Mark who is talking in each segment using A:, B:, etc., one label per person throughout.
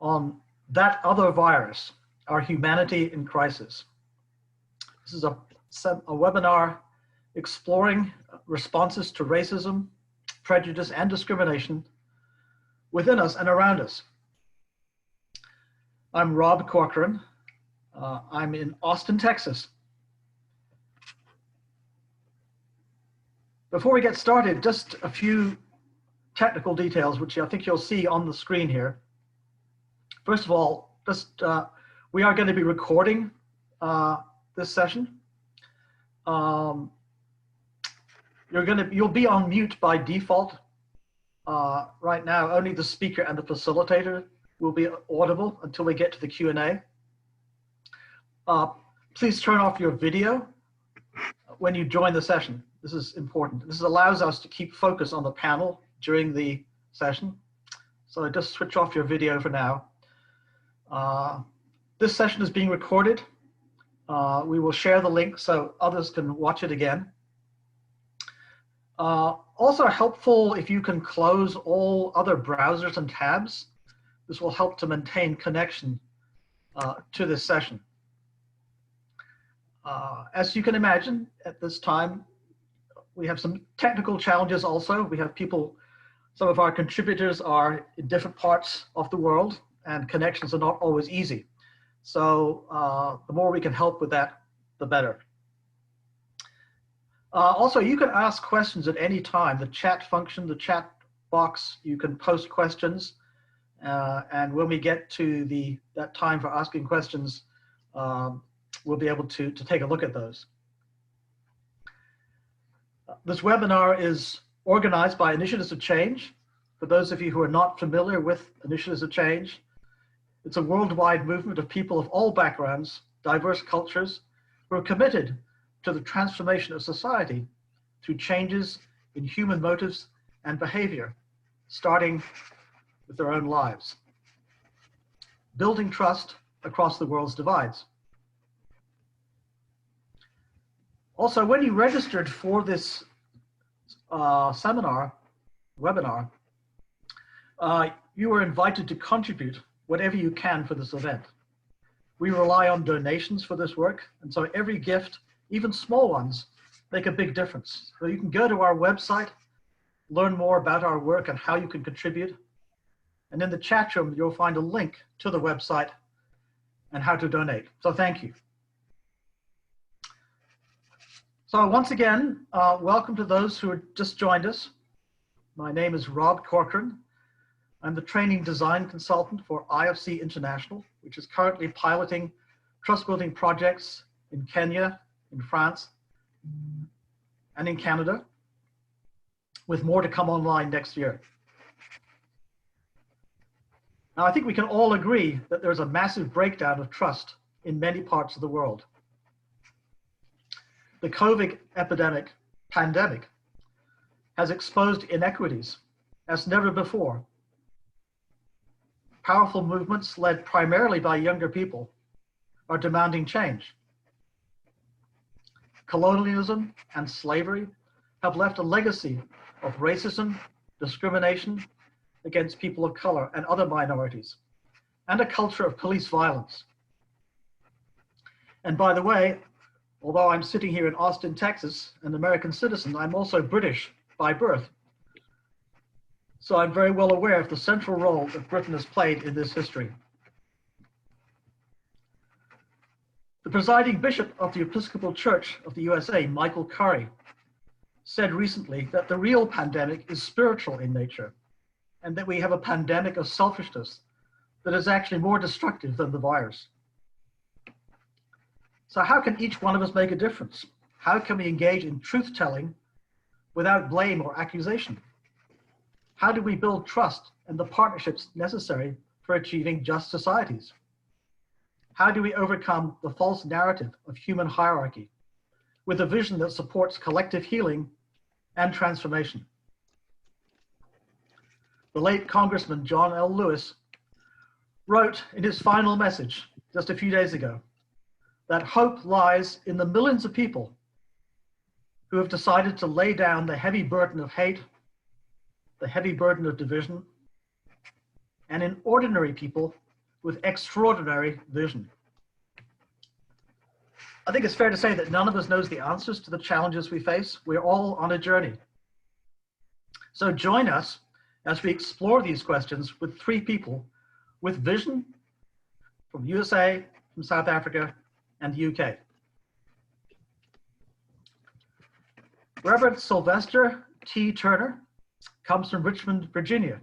A: on That Other Virus, Our Humanity in Crisis. This is a webinar exploring responses to racism, prejudice, and discrimination within us and around us. I'm Rob Corcoran. I'm in Austin, Texas. Before we get started, just a few technical details, which I think you'll see on the screen here. First of all, we are going to be recording this session. You'll be on mute by default. Right now, only the speaker and the facilitator will be audible until we get to the Q&A. Please turn off your video when you join the session. This is important. This allows us to keep focus on the panel during the session. So just switch off your video for now. This session is being recorded. We will share the link so others can watch it again. Also helpful if you can close all other browsers and tabs. This will help to maintain connection to this session. As you can imagine, at this time, we have some technical challenges also. We have people, some of our contributors are in different parts of the world and connections are not always easy. So the more we can help with that, the better. Also, you can ask questions at any time. The chat function, the chat box, you can post questions. And when we get to that time for asking questions, we'll be able to take a look at those. This webinar is organized by Initiatives of Change. For those of you who are not familiar with Initiatives of Change, it's a worldwide movement of people of all backgrounds, diverse cultures, who are committed to the transformation of society through changes in human motives and behavior, starting with their own lives. Building trust across the world's divides. Also, when you registered for this webinar, you were invited to contribute whatever you can for this event. We rely on donations for this work, and so every gift, even small ones, make a big difference. So you can go to our website, learn more about our work and how you can contribute. And in the chat room, you'll find a link to the website and how to donate. So thank you. So once again, welcome to those who have just joined us. My name is Rob Corcoran. I'm the training design consultant for IFC International, which is currently piloting trust building projects in Kenya, in France, and in Canada, with more to come online next year. Now, I think we can all agree that there's a massive breakdown of trust in many parts of the world. The COVID pandemic has exposed inequities as never before. Powerful movements led primarily by younger people are demanding change. Colonialism and slavery have left a legacy of racism, discrimination against people of color and other minorities, and a culture of police violence. And by the way, although I'm sitting here in Austin, Texas, an American citizen, I'm also British by birth. So I'm very well aware of the central role that Britain has played in this history. The presiding bishop of the Episcopal Church of the USA, Michael Curry, said recently that the real pandemic is spiritual in nature, and that we have a pandemic of selfishness that is actually more destructive than the virus. So how can each one of us make a difference? How can we engage in truth-telling without blame or accusation? How do we build trust and the partnerships necessary for achieving just societies? How do we overcome the false narrative of human hierarchy with a vision that supports collective healing and transformation? The late Congressman John L. Lewis wrote in his final message just a few days ago that hope lies in the millions of people who have decided to lay down the heavy burden of hate, the heavy burden of division, and in ordinary people with extraordinary vision. I think it's fair to say that none of us knows the answers to the challenges we face. We're all on a journey. So join us as we explore these questions with three people with vision from USA, from South Africa, and the UK. Reverend Sylvester T. Turner comes from Richmond, Virginia,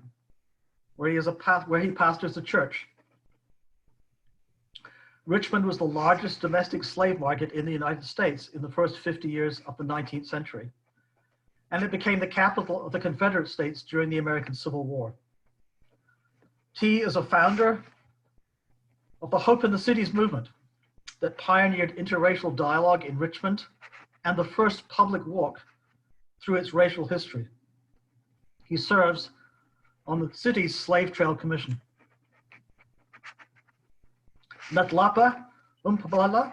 A: where he pastors a church. Richmond was the largest domestic slave market in the United States in the first 50 years of the 19th century, and it became the capital of the Confederate States during the American Civil War. T is a founder of the Hope in the Cities movement that pioneered interracial dialogue in Richmond and the first public walk through its racial history. He serves on the city's Slave Trail Commission. Natlapa Umpabala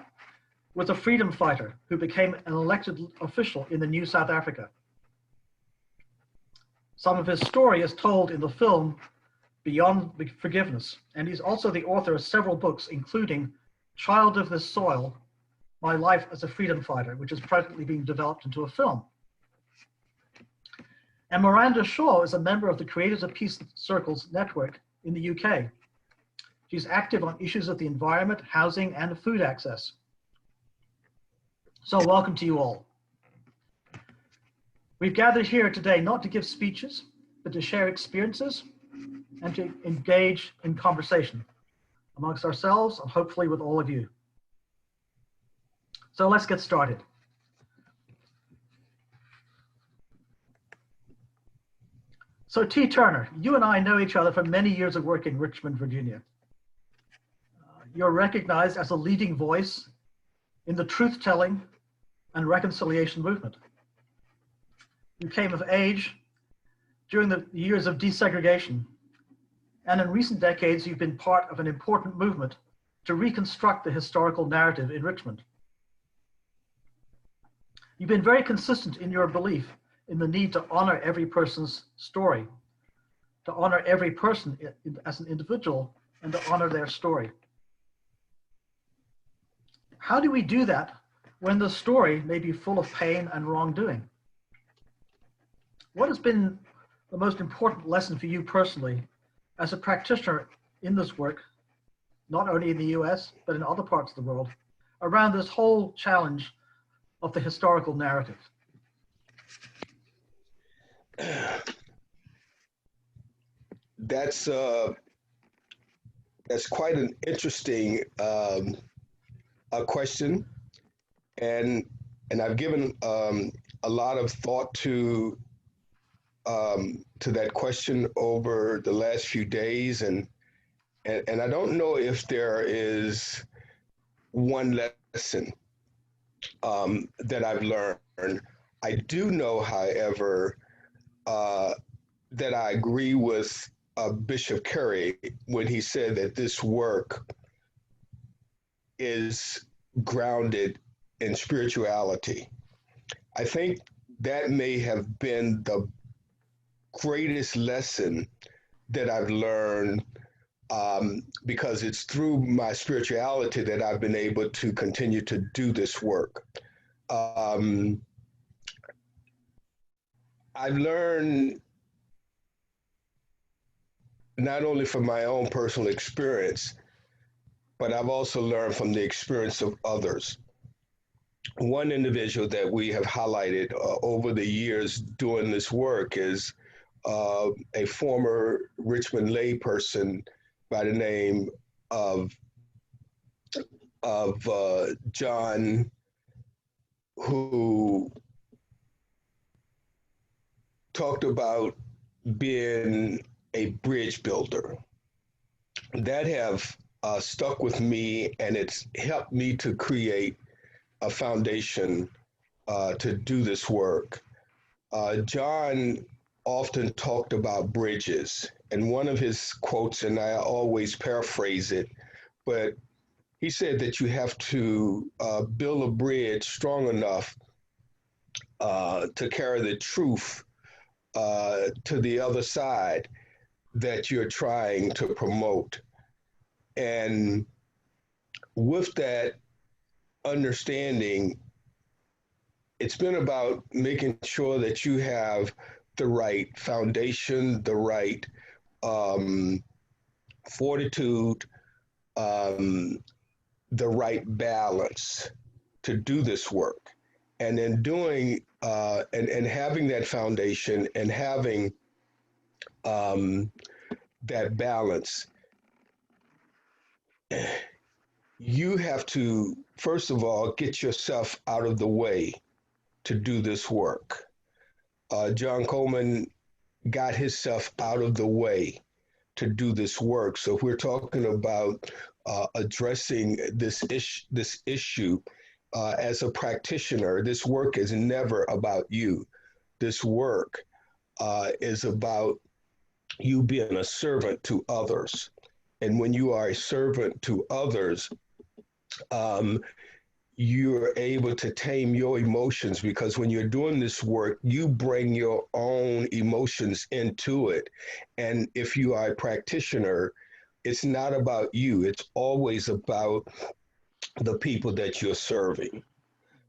A: was a freedom fighter who became an elected official in the new South Africa. Some of his story is told in the film Beyond Forgiveness, and he's also the author of several books, including Child of This Soil, My Life as a Freedom Fighter, which is presently being developed into a film. And Miranda Shaw is a member of the Creators of Peace Circles network in the UK. She's active on issues of the environment, housing, and food access. So welcome to you all. We've gathered here today not to give speeches, but to share experiences and to engage in conversation amongst ourselves and hopefully with all of you. So let's get started. So T. Turner, you and I know each other from many years of work in Richmond, Virginia. You're recognized as a leading voice in the truth-telling and reconciliation movement. You came of age during the years of desegregation, and in recent decades, you've been part of an important movement to reconstruct the historical narrative in Richmond. You've been very consistent in your belief in the need to honor every person's story, to honor every person as an individual, and to honor their story. How do we do that when the story may be full of pain and wrongdoing? What has been the most important lesson for you personally as a practitioner in this work, not only in the US, but in other parts of the world, around this whole challenge of the historical narrative?
B: That's quite an interesting question, and I've given a lot of thought to that question over the last few days, and I don't know if there is one lesson that I've learned. I do know, however, that I agree with Bishop Carey when he said that this work is grounded in spirituality. I think that may have been the greatest lesson that I've learned, because it's through my spirituality that I've been able to continue to do this work. I've learned not only from my own personal experience, but I've also learned from the experience of others. One individual that we have highlighted over the years doing this work is a former Richmond lay person by the name of John, who talked about being a bridge builder. That have stuck with me, and it's helped me to create a foundation to do this work. John often talked about bridges, and one of his quotes, and I always paraphrase it, but he said that you have to build a bridge strong enough to carry the truth to the other side, that you're trying to promote. And with that understanding, it's been about making sure that you have the right foundation, the right um, fortitude, um, the right balance to do this work. And then and having that foundation and having um, that balance, you have to, first of all, get yourself out of the way to do this work. John Coleman got himself out of the way to do this work. So if we're talking about addressing this issue as a practitioner, this work is never about you. This work is about you being a servant to others. And when you are a servant to others, um, you're able to tame your emotions, because when you're doing this work, you bring your own emotions into it. And if you are a practitioner, it's not about you, it's always about the people that you're serving.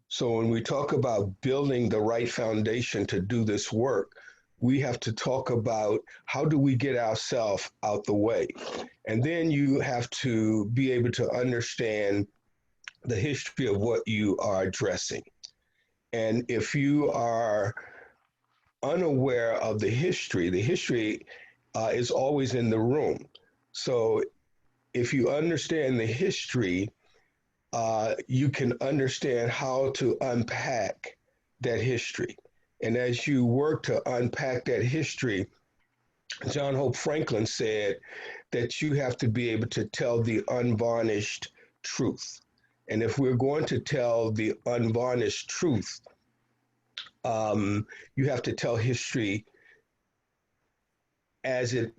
B: So when we talk about building the right foundation to do this work, we have to talk about how do we get ourselves out the way. And then you have to be able to understand the history of what you are addressing. And if you are unaware of the history is always in the room. So if you understand the history, you can understand how to unpack that history. And as you work to unpack that history, John Hope Franklin said that you have to be able to tell the unvarnished truth. And if we're going to tell the unvarnished truth, you have to tell history as it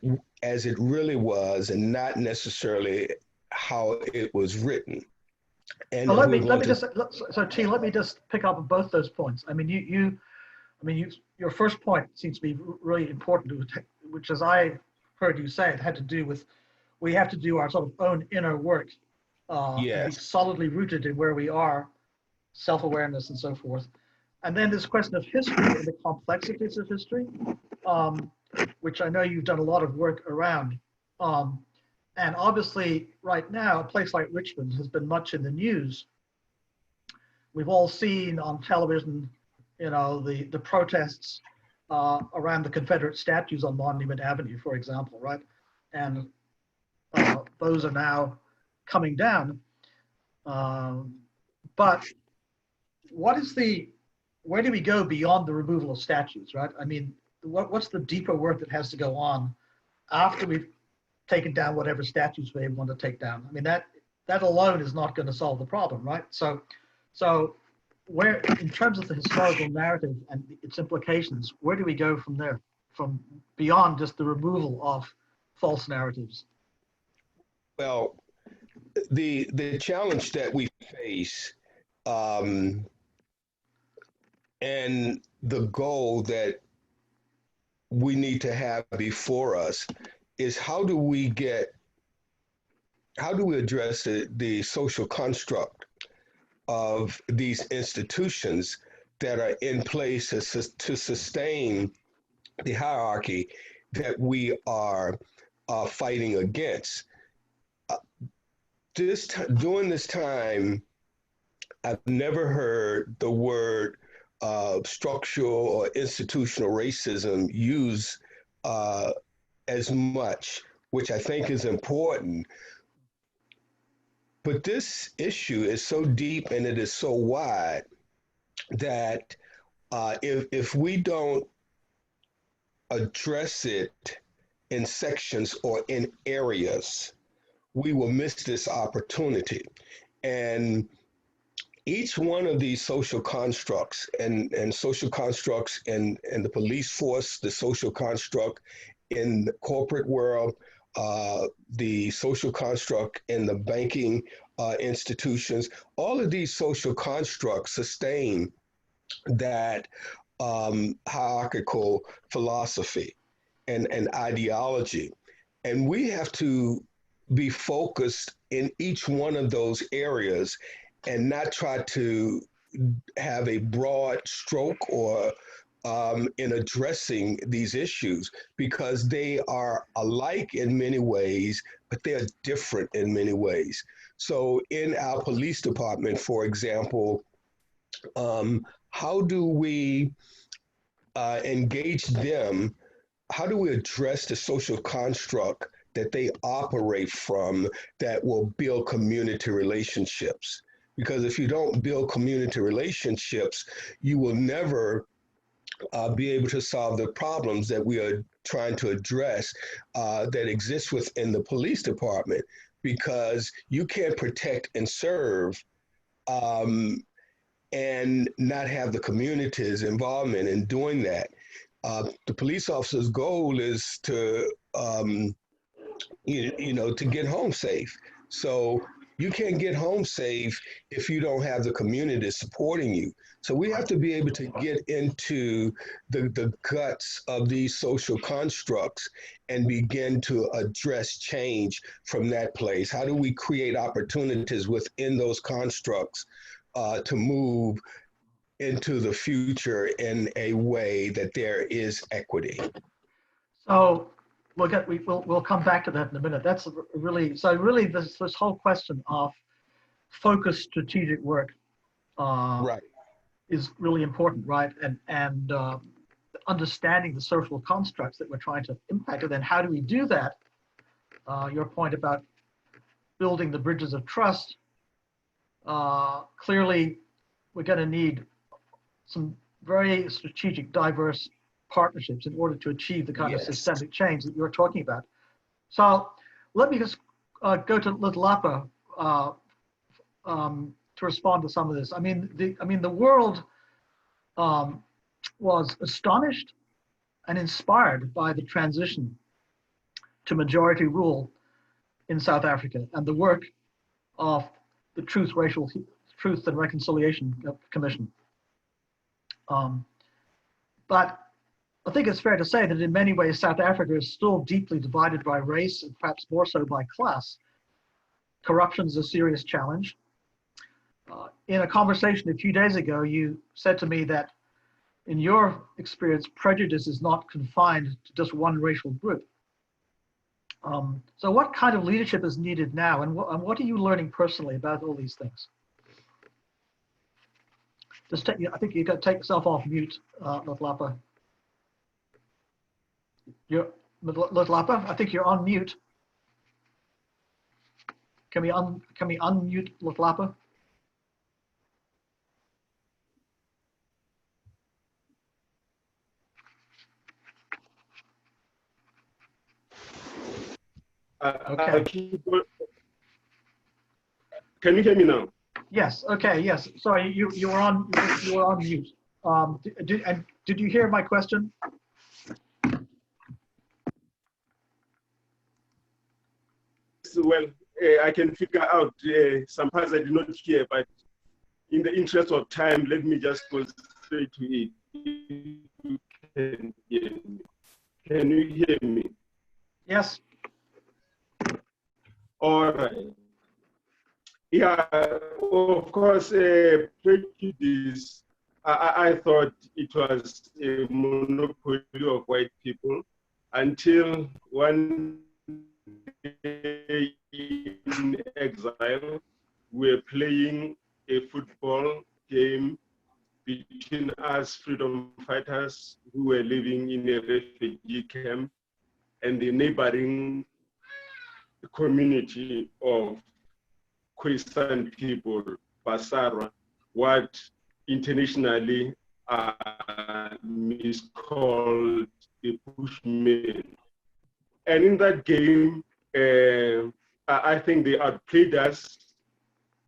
B: really was, and not necessarily how it was written. And
A: So
B: if we're going to
A: let me just pick up on both those points. I mean, your first point seems to be really important, which, as I heard you say, it had to do with we have to do our sort of own inner work and be
B: yes,
A: solidly rooted in where we are, self-awareness and so forth. And then this question of history and the complexities of history, um, which I know you've done a lot of work around. Um, and obviously, right now, a place like Richmond has been much in the news. We've all seen on television, the protests around the Confederate statues on Monument Avenue, for example, right? And those are now coming down. But where do we go beyond the removal of statues, right? I mean, what's the deeper work that has to go on after we've taken down whatever statues we want to take down? I mean, that alone is not going to solve the problem, right? So where, in terms of the historical narrative and its implications, where do we go from there, from beyond just the removal of false narratives?
B: well, the challenge that we face, um, and the goal that we need to have before us is how do we address the social construct of these institutions that are in place to sustain the hierarchy that we are fighting against. Uh, During this time, I've never heard the word structural or institutional racism used uh, as much, which I think is important. But this issue is so deep and it is so wide that if we don't address it in sections or in areas, we will miss this opportunity. And each one of these social constructs and social constructs in the police force, the social construct in the corporate world, the social construct in the banking institutions, all of these social constructs sustain that hierarchical philosophy. and ideology. And we have to be focused in each one of those areas and not try to have a broad stroke or in addressing these issues because they are alike in many ways, but they are different in many ways. So, in our police department, for example, how do we engage them? How do we address the social construct that they operate from that will build community relationships? Because if you don't build community relationships, you will never be able to solve the problems that we are trying to address that exist within the police department. Because you can't protect and serve um, and not have the community's involvement in doing that. The police officer's goal is to, to get home safe. So you can't get home safe if you don't have the community supporting you. So we have to be able to get into the guts of these social constructs and begin to address change from that place. How do we create opportunities within those constructs to move into the future in a way that there is equity?
A: So we'll come back to that in a minute. That's really this whole question of focused strategic work
B: Right.
A: is really important, right? And understanding the social constructs that we're trying to impact, and then how do we do that? Your point about building the bridges of trust. Clearly, we're going to need some very strategic, diverse partnerships in order to achieve the kind of
B: Yes.
A: systemic change that you're talking about. So let me just go to Lutlapa to respond to some of this. I mean, the world was astonished and inspired by the transition to majority rule in South Africa and the work of the Truth and Reconciliation Commission. But I think it's fair to say that in many ways, South Africa is still deeply divided by race and perhaps more so by class. Corruption is a serious challenge. In a conversation a few days ago, you said to me that in your experience, prejudice is not confined to just one racial group. So what kind of leadership is needed now, and what are you learning personally about all these things? I think you've got to take yourself off mute, Lutlapa. Lutlapa, I think you're on mute. Can we unmute Lutlapa? Okay.
C: Can you hear me now?
A: Yes. Okay. Yes. Sorry, you were on mute. Did you hear my question?
C: Well, I can figure out some parts I did not hear, but in the interest of time, let me just go straight to it. You can hear me. Can you hear me?
A: Yes.
C: All right. Yeah, of course, prejudice, I thought it was a monopoly of white people until one day in exile, we were playing a football game between us freedom fighters who were living in a refugee camp and the neighboring community of Khoisan people, Basara, what internationally are miscalled the Bushmen. And in that game, I think they outplayed us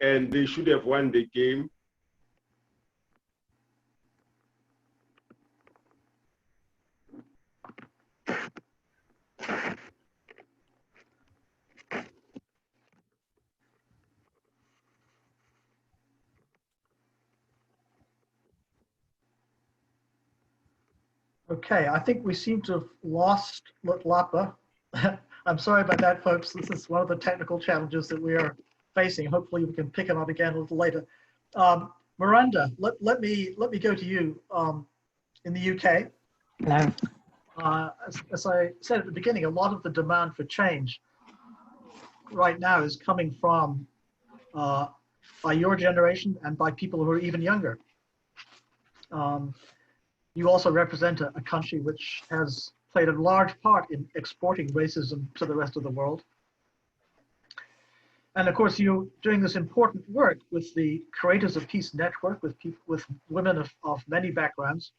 C: and they should have won the game.
A: Okay, I think we seem to have lost Lapa. I'm sorry about that, folks. This is one of the technical challenges that we are facing. Hopefully we can pick it up again a little later. Miranda, let me go to you. In the UK,
D: No.
A: as I said at the beginning, a lot of the demand for change right now is coming from by your generation and by people who are even younger. You also represent a country which has played a large part in exporting racism to the rest of the world. And of course, you're doing this important work with the Creators of Peace Network, with people, with women of many backgrounds.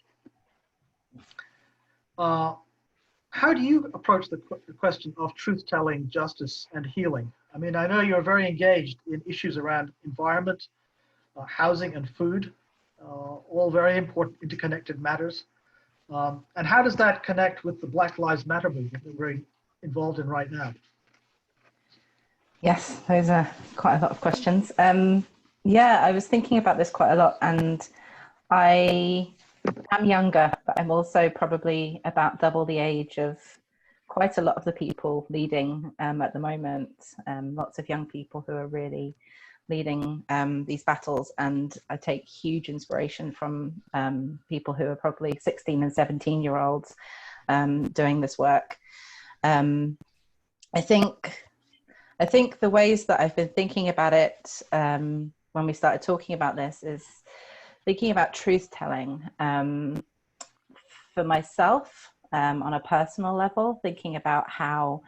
A: How do you approach the question of truth-telling, justice, and healing? I mean, I know you're very engaged in issues around environment, housing, and food, all very important interconnected matters. And how does that connect with the Black Lives Matter movement that we're involved in right now?
D: Yes, those are quite a lot of questions. Yeah, I was thinking about this quite a lot, and I am younger, but I'm also probably about double the age of quite a lot of the people leading at the moment. Lots of young people who are really leading these battles, and I take huge inspiration from people who are probably 16 and 17-year-olds doing this work. I think the ways that I've been thinking about it when we started talking about this is thinking about truth-telling for myself on a personal level, thinking about how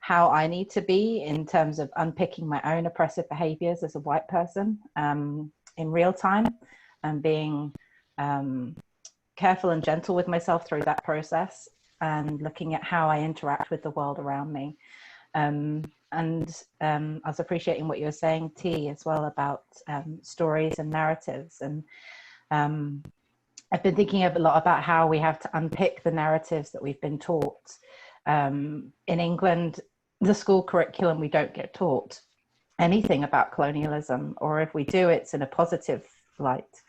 D: I need to be in terms of unpicking my own oppressive behaviors as a white person in real time, and being careful and gentle with myself through that process, and looking at how I interact with the world around me. I was appreciating what you were saying, T, as well, about stories and narratives. And I've been thinking a lot about how we have to unpick the narratives that we've been taught. In England, the school curriculum, we don't get taught anything about colonialism, or if we do, it's in a positive light.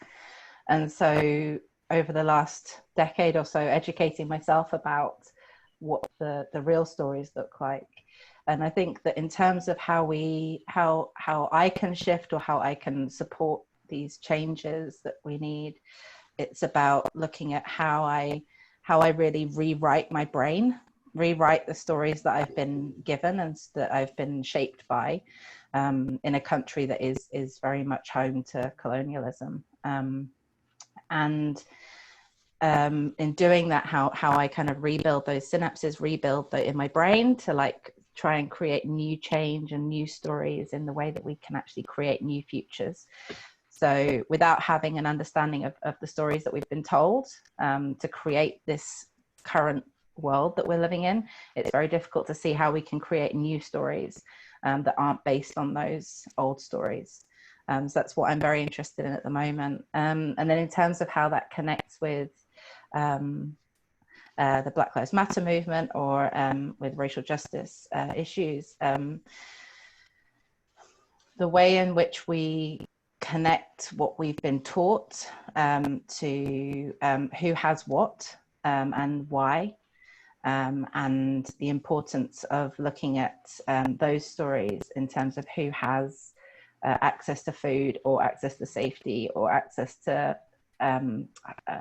D: And so over the last decade or so, educating myself about what the real stories look like. And I think that in terms of how I can shift, or how I can support these changes that we need, it's about looking at how I really rewrite my brain, rewrite the stories that I've been given and that I've been shaped by in a country that is very much home to colonialism. In doing that, how I kind of rebuild those synapses, rebuild in my brain to like try and create new change and new stories in the way that we can actually create new futures. So without having an understanding of the stories that we've been told to create this current world that we're living in, it's very difficult to see how we can create new stories that aren't based on those old stories. So that's what I'm very interested in at the moment. And then in terms of how that connects with the Black Lives Matter movement, or with racial justice issues, the way in which we connect what we've been taught to who has what and why, and the importance of looking at those stories in terms of who has access to food, or access to safety, or access to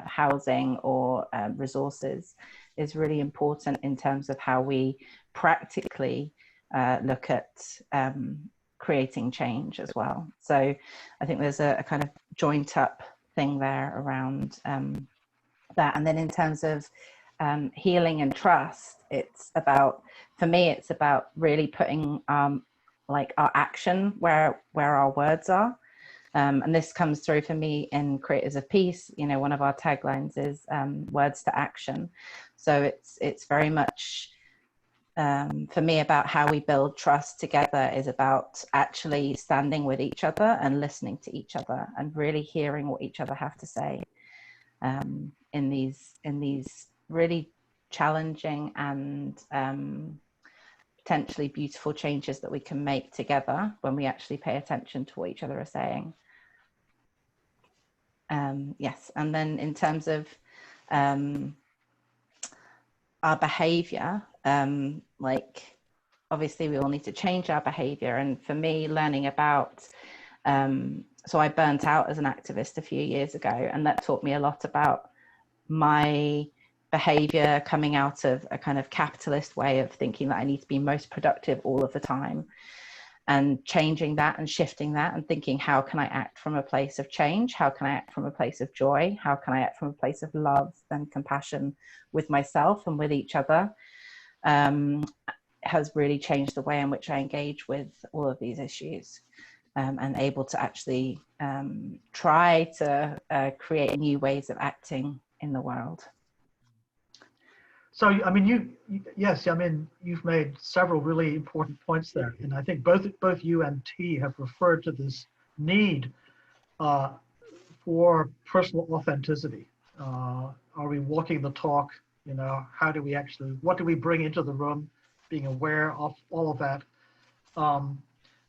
D: housing, or resources, is really important in terms of how we practically look at creating change as well. So I think there's a kind of joint up thing there around that. And then in terms of healing and trust, it's about, for me, it's about really putting like our action where our words are. And this comes through for me in Creators of Peace. You know, one of our taglines is words to action. So it's very much for me about how we build trust together, is about actually standing with each other and listening to each other and really hearing what each other have to say in these really challenging and potentially beautiful changes that we can make together when we actually pay attention to what each other are saying. Yes, and then in terms of our behavior, like obviously we all need to change our behavior. And for me, learning about, so I burnt out as an activist a few years ago, and that taught me a lot about my behavior coming out of a kind of capitalist way of thinking that I need to be most productive all of the time, and changing that and shifting that and thinking, how can I act from a place of change? How can I act from a place of joy? How can I act from a place of love and compassion with myself and with each other? Has really changed the way in which I engage with all of these issues, and able to actually try to create new ways of acting in the world.
A: So, I mean, yes, I mean, you've made several really important points there. And I think both you and T have referred to this need for personal authenticity. Are we walking the talk? You know, what do we bring into the room? Being aware of all of that.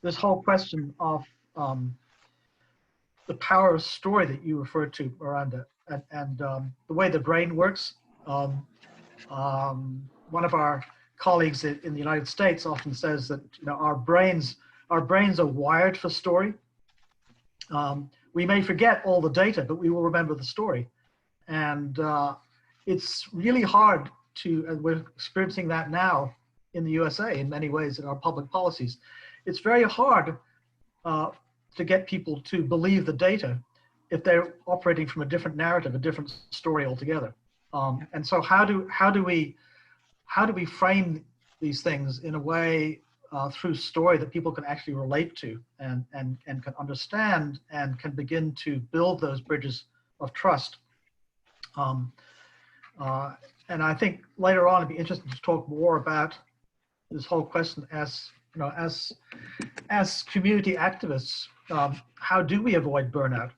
A: This whole question of the power of story that you referred to, Miranda, and the way the brain works. One of our colleagues in the United States often says that, you know, our brains are wired for story. We may forget all the data, but we will remember the story. And it's really hard and we're experiencing that now in the USA in many ways in our public policies. It's very hard to get people to believe the data if they're operating from a different narrative, a different story altogether. And so how do we frame these things in a way through story that people can actually relate to and can understand and can begin to build those bridges of trust. And I think later on it'd be interesting to talk more about this whole question as, you know, as community activists, how do we avoid burnout?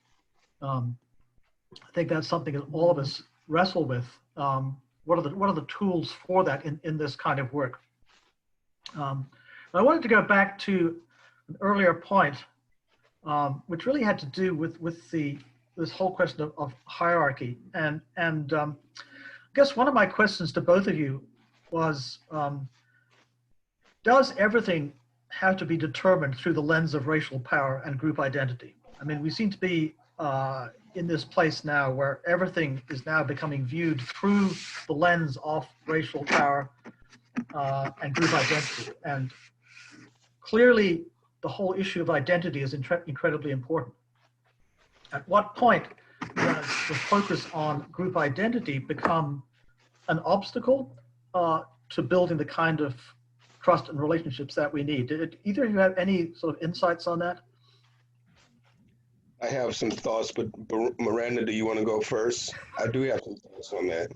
A: I think that's something that all of us wrestle with. What are the tools for that in this kind of work? I wanted to go back to an earlier point, which really had to do with this whole question of hierarchy. And I guess one of my questions to both of you was, does everything have to be determined through the lens of racial power and group identity? I mean, we seem to be in this place now where everything is now becoming viewed through the lens of racial power and group identity. And clearly, the whole issue of identity is incredibly important. At what point does the focus on group identity become an obstacle to building the kind of trust and relationships that we need? Did either of you have any sort of insights on that?
B: I have some thoughts, but Miranda, do you want to go first? I do have some thoughts on that.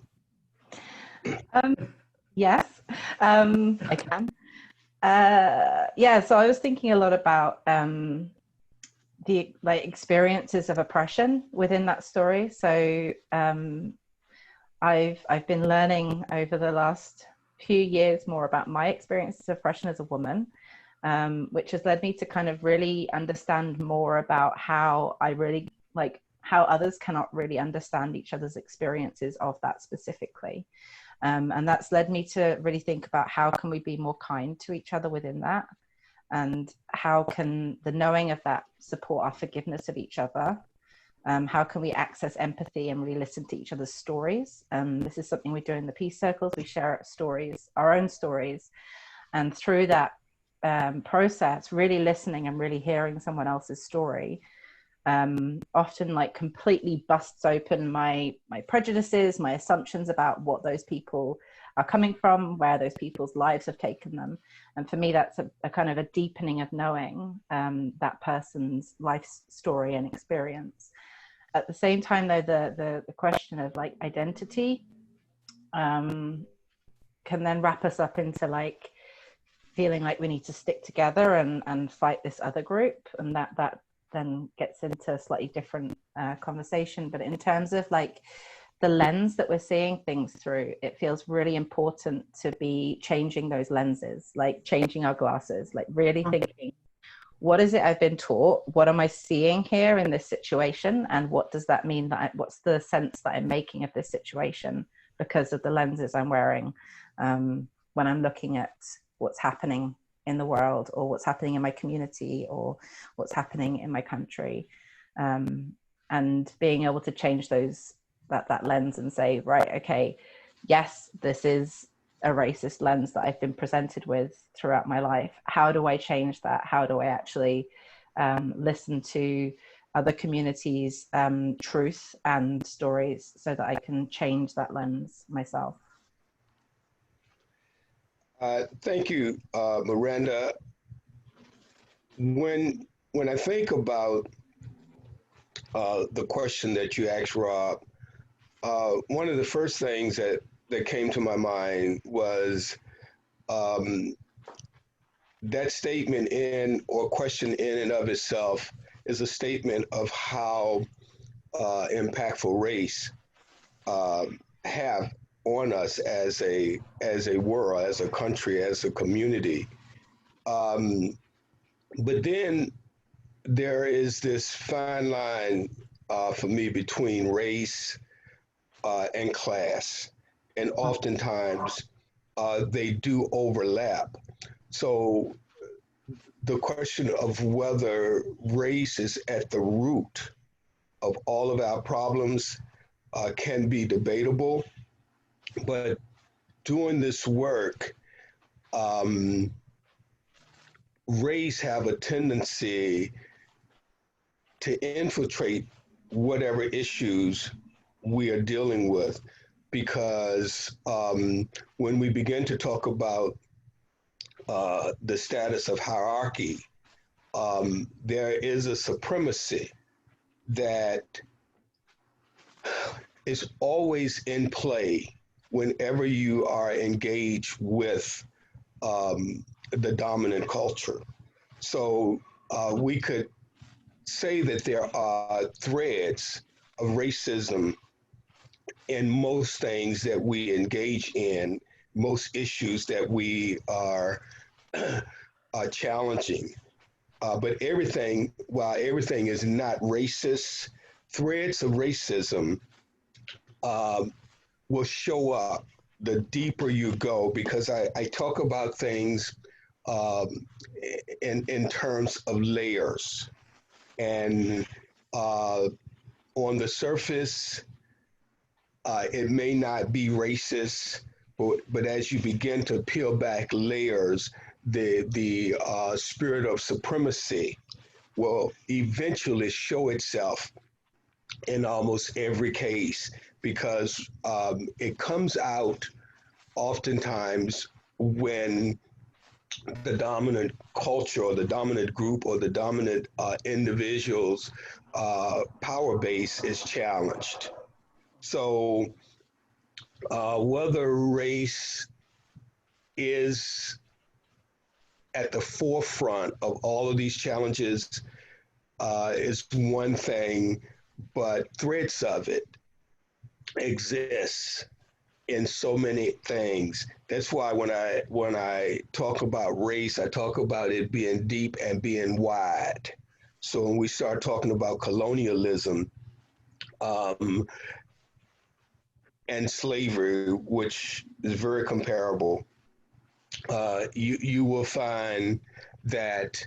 D: Yes, I can. Yeah, so I was thinking a lot about the experiences of oppression within that story. So I've been learning over the last few years more about my experiences of oppression as a woman, which has led me to kind of really understand more about how how others cannot really understand each other's experiences of that specifically. And that's led me to really think about how can we be more kind to each other within that, and how can the knowing of that support our forgiveness of each other. How can we access empathy and really listen to each other's stories? This is something we do in the peace circles. We share stories, our own stories, and through that process, really listening and really hearing someone else's story, often completely busts open my prejudices, my assumptions about what those people are coming from, where those people's lives have taken them. And for me, that's a kind of a deepening of knowing that person's life story and experience. At the same time, though, the question of identity can then wrap us up into feeling like we need to stick together and fight this other group, and that then gets into a slightly different conversation. But in terms of the lens that we're seeing things through, it feels really important to be changing those lenses, changing our glasses, really thinking, what is it I've been taught? What am I seeing here in this situation? And what does that mean what's the sense that I'm making of this situation because of the lenses I'm wearing when I'm looking at what's happening in the world, or what's happening in my community, or what's happening in my country, and being able to change that lens and say, right, okay, yes, this is a racist lens that I've been presented with throughout my life. How do I change that? How do I actually listen to other communities' truth and stories so that I can change that lens myself?
B: Thank you, Miranda. When I think about the question that you asked, Rob, one of the first things that came to my mind was that statement or question in and of itself is a statement of how impactful race have on us as a world, as a country, as a community. But then there is this fine line for me between race and class, and oftentimes they do overlap. So the question of whether race is at the root of all of our problems can be debatable, but doing this work, race have a tendency to infiltrate whatever issues we are dealing with, because when we begin to talk about the status of hierarchy, there is a supremacy that is always in play whenever you are engaged with the dominant culture. So we could say that there are threads of racism in most things that we engage in, most issues that we are challenging. But while everything is not racist, threads of racism will show up the deeper you go, because I talk about things in terms of layers. And on the surface, it may not be racist, but as you begin to peel back layers, the spirit of supremacy will eventually show itself in almost every case, because it comes out oftentimes when the dominant culture or the dominant group or the dominant individual's power base is challenged. So whether race is at the forefront of all of these challenges is one thing, but threads of it exists in so many things. That's why when I talk about race, I talk about it being deep and being wide. So when we start talking about colonialism and slavery, which is very comparable, you will find that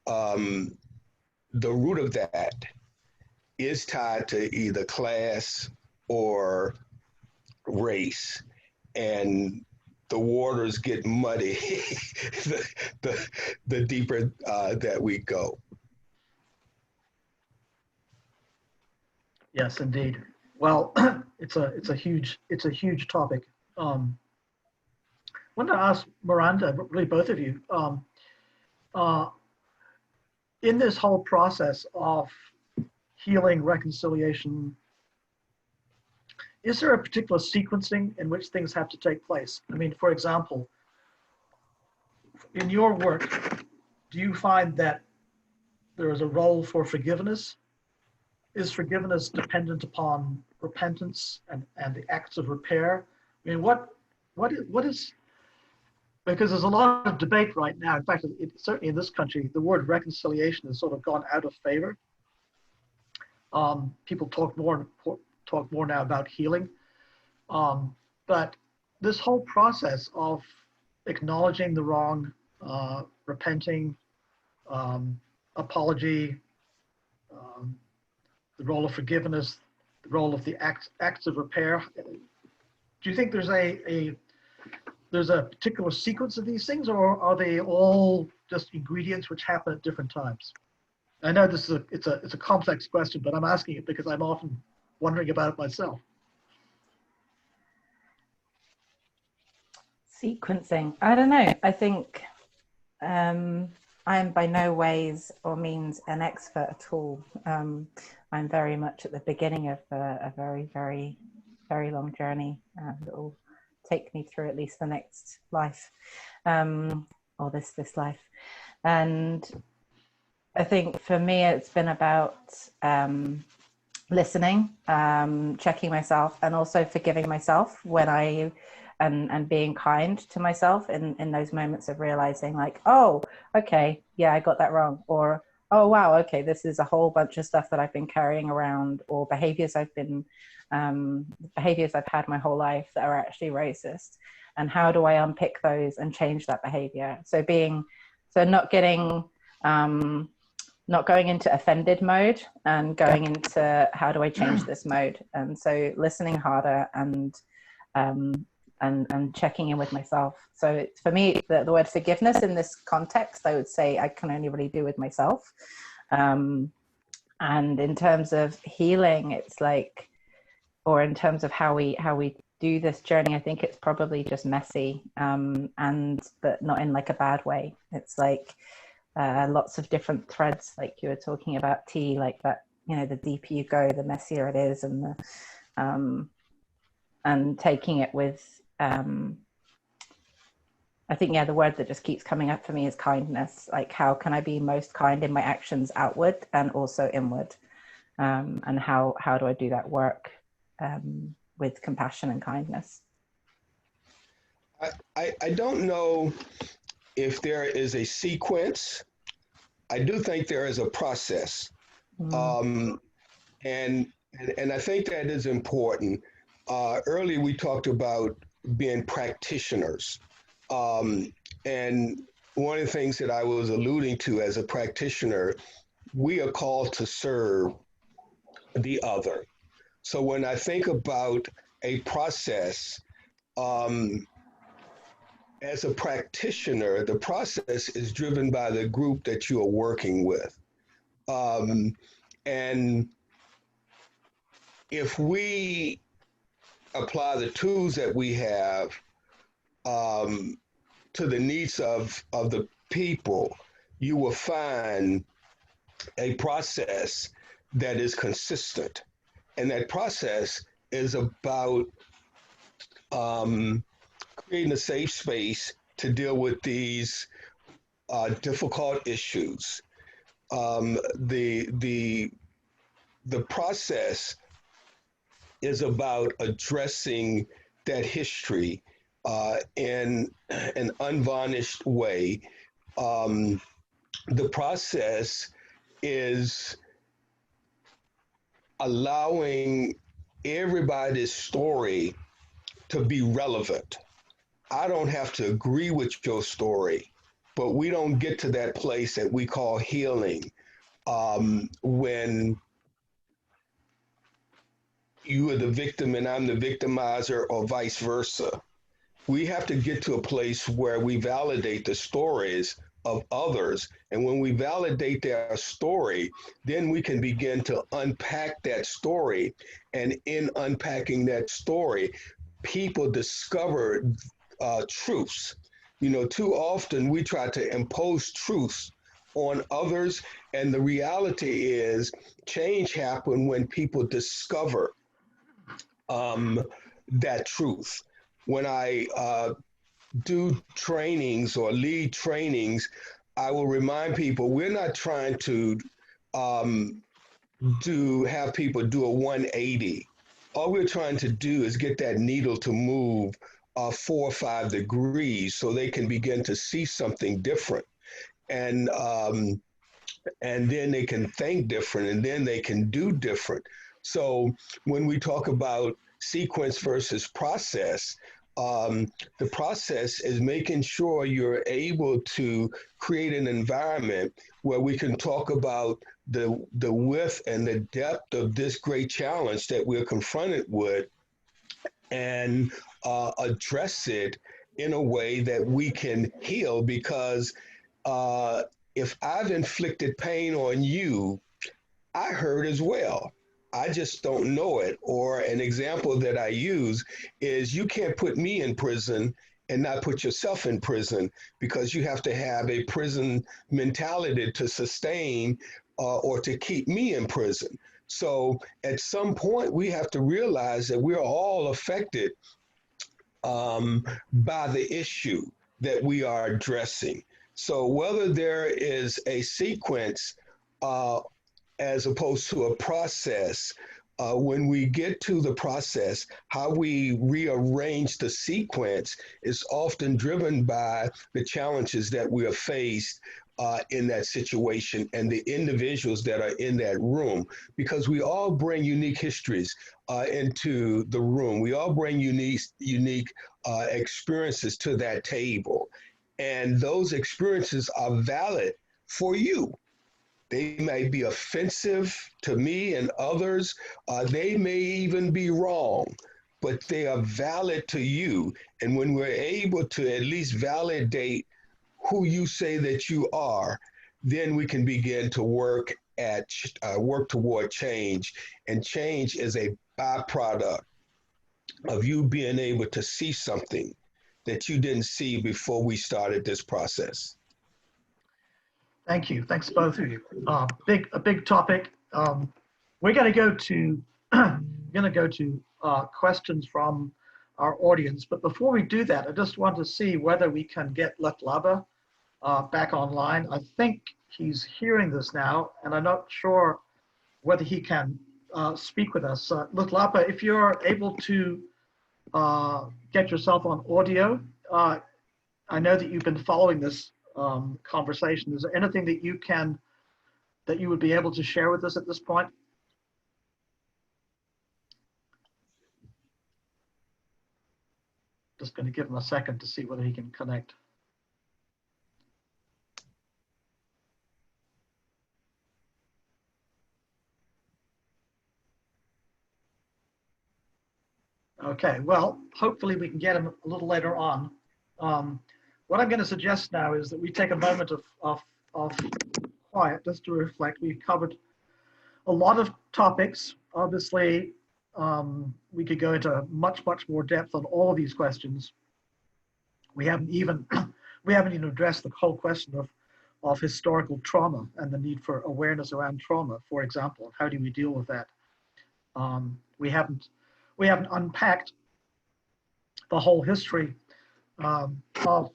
B: the root of that is tied to either class or race, and the waters get muddy the deeper that we go.
A: Yes, indeed. Well, it's a huge topic. I wanted to ask Miranda, really both of you, in this whole process of healing, reconciliation, is there a particular sequencing in which things have to take place? I mean, for example, in your work, do you find that there is a role for forgiveness? Is forgiveness dependent upon repentance and the acts of repair? I mean, what is, because there's a lot of debate right now. In fact, certainly in this country, the word reconciliation has sort of gone out of favor. People talk more now about healing. but this whole process of acknowledging the wrong, repenting, apology, the role of forgiveness, the role of the acts of repair. Do you think there's there's a particular sequence of these things, or are they all just ingredients which happen at different times? I know this is it's a complex question, but I'm asking it because I'm often wondering about it myself.
D: Sequencing. I don't know. I think I'm by no ways or means an expert at all. I'm very much at the beginning of a very, very, very long journey that will take me through at least the next life, or this life. And I think for me, it's been about listening, checking myself, and also forgiving myself when and being kind to myself in those moments of realizing, like, oh, okay, yeah, I got that wrong, or oh wow, okay, this is a whole bunch of stuff that I've been carrying around, or behaviors I've had my whole life that are actually racist, and how do I unpick those and change that behavior? So not going into offended mode and going into how do I change this mode, and so listening harder and checking in with myself. So for me, the word forgiveness in this context, I would say I can only really do with myself. And in terms of healing, it's like, or in terms of how we do this journey, I think it's probably just messy, but not in like a bad way. It's like lots of different threads, like you were talking about, T, like that, you know, the deeper you go, the messier it is, and taking it with, I think, yeah, the word that just keeps coming up for me is kindness. Like, how can I be most kind in my actions outward and also inward? And how do I do that work with compassion and kindness?
B: I don't know if there is a sequence. I do think there is a process. And I think that is important. Earlier, we talked about being practitioners. And one of the things that I was alluding to as a practitioner, we are called to serve the other. So when I think about a process, as a practitioner, the process is driven by the group that you are working with. And if we apply the tools that we have to the needs of the people, you will find a process that is consistent. And that process is about creating a safe space to deal with these difficult issues. The process is about addressing that history in an unvarnished way. The process is allowing everybody's story to be relevant. I don't have to agree with your story, but we don't get to that place that we call healing when you are the victim and I'm the victimizer, or vice versa. We have to get to a place where we validate the stories of others. And when we validate their story, then we can begin to unpack that story. And in unpacking that story, people discover truths. You know, too often we try to impose truths on others. And the reality is change happens when people discover that truth. When I do trainings or lead trainings, I will remind people we're not trying to have people do a 180. All we're trying to do is get that needle to move 4 or 5 degrees so they can begin to see something different. And then they can think different, and then they can do different. So when we talk about sequence versus process, the process is making sure you're able to create an environment where we can talk about the width and the depth of this great challenge that we're confronted with, and address it in a way that we can heal. Because if I've inflicted pain on you, I hurt as well. I just don't know it. Or an example that I use is, you can't put me in prison and not put yourself in prison, because you have to have a prison mentality to sustain or to keep me in prison. So at some point, we have to realize that we're all affected by the issue that we are addressing. So whether there is a sequence as opposed to a process, when we get to the process, how we rearrange the sequence is often driven by the challenges that we are faced in that situation and the individuals that are in that room, because we all bring unique histories into the room. We all bring unique experiences to that table, and those experiences are valid for you. They may be offensive to me and others. They may even be wrong, but they are valid to you. And when we're able to at least validate who you say that you are, then we can begin to work toward change. And change is a byproduct of you being able to see something that you didn't see before we started this process.
A: Thank you. Thanks both of you. A big topic. We're going to go to questions from our audience, but before we do that, I just want to see whether we can get Letlaba back online. I think he's hearing this now, and I'm not sure whether he can speak with us. Letlaba, if you're able to get yourself on audio, I know that you've been following this conversation. Is there anything that you would be able to share with us at this point? Just going to give him a second to see whether he can connect. Okay, well, hopefully we can get him a little later on. What I'm going to suggest now is that we take a moment of quiet just to reflect. We've covered a lot of topics. Obviously, we could go into much more depth on all of these questions. We haven't even addressed the whole question of historical trauma and the need for awareness around trauma, for example. How do we deal with that? We haven't unpacked the whole history of how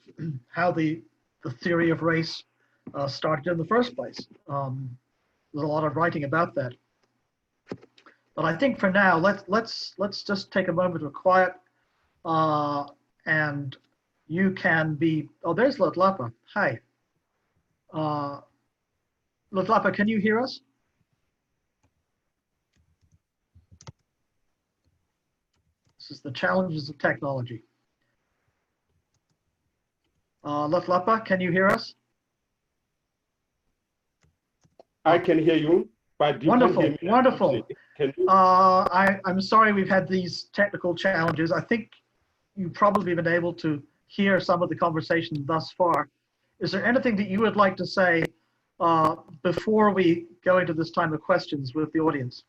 A: the theory of race started in the first place. There's a lot of writing about that. But I think for now, let's just take a moment of quiet, and you can be. Oh, there's Letlapa. Hi, Letlapa. Can you hear us? This is the challenges of technology. Letlapa, can you hear us?
C: I can hear you, but you
A: wonderful,
C: can't hear me.
A: wonderful.
C: Can you?
A: I'm sorry we've had these technical challenges. I think you've probably been able to hear some of the conversation thus far. Is there anything that you would like to say before we go into this time of questions with the audience?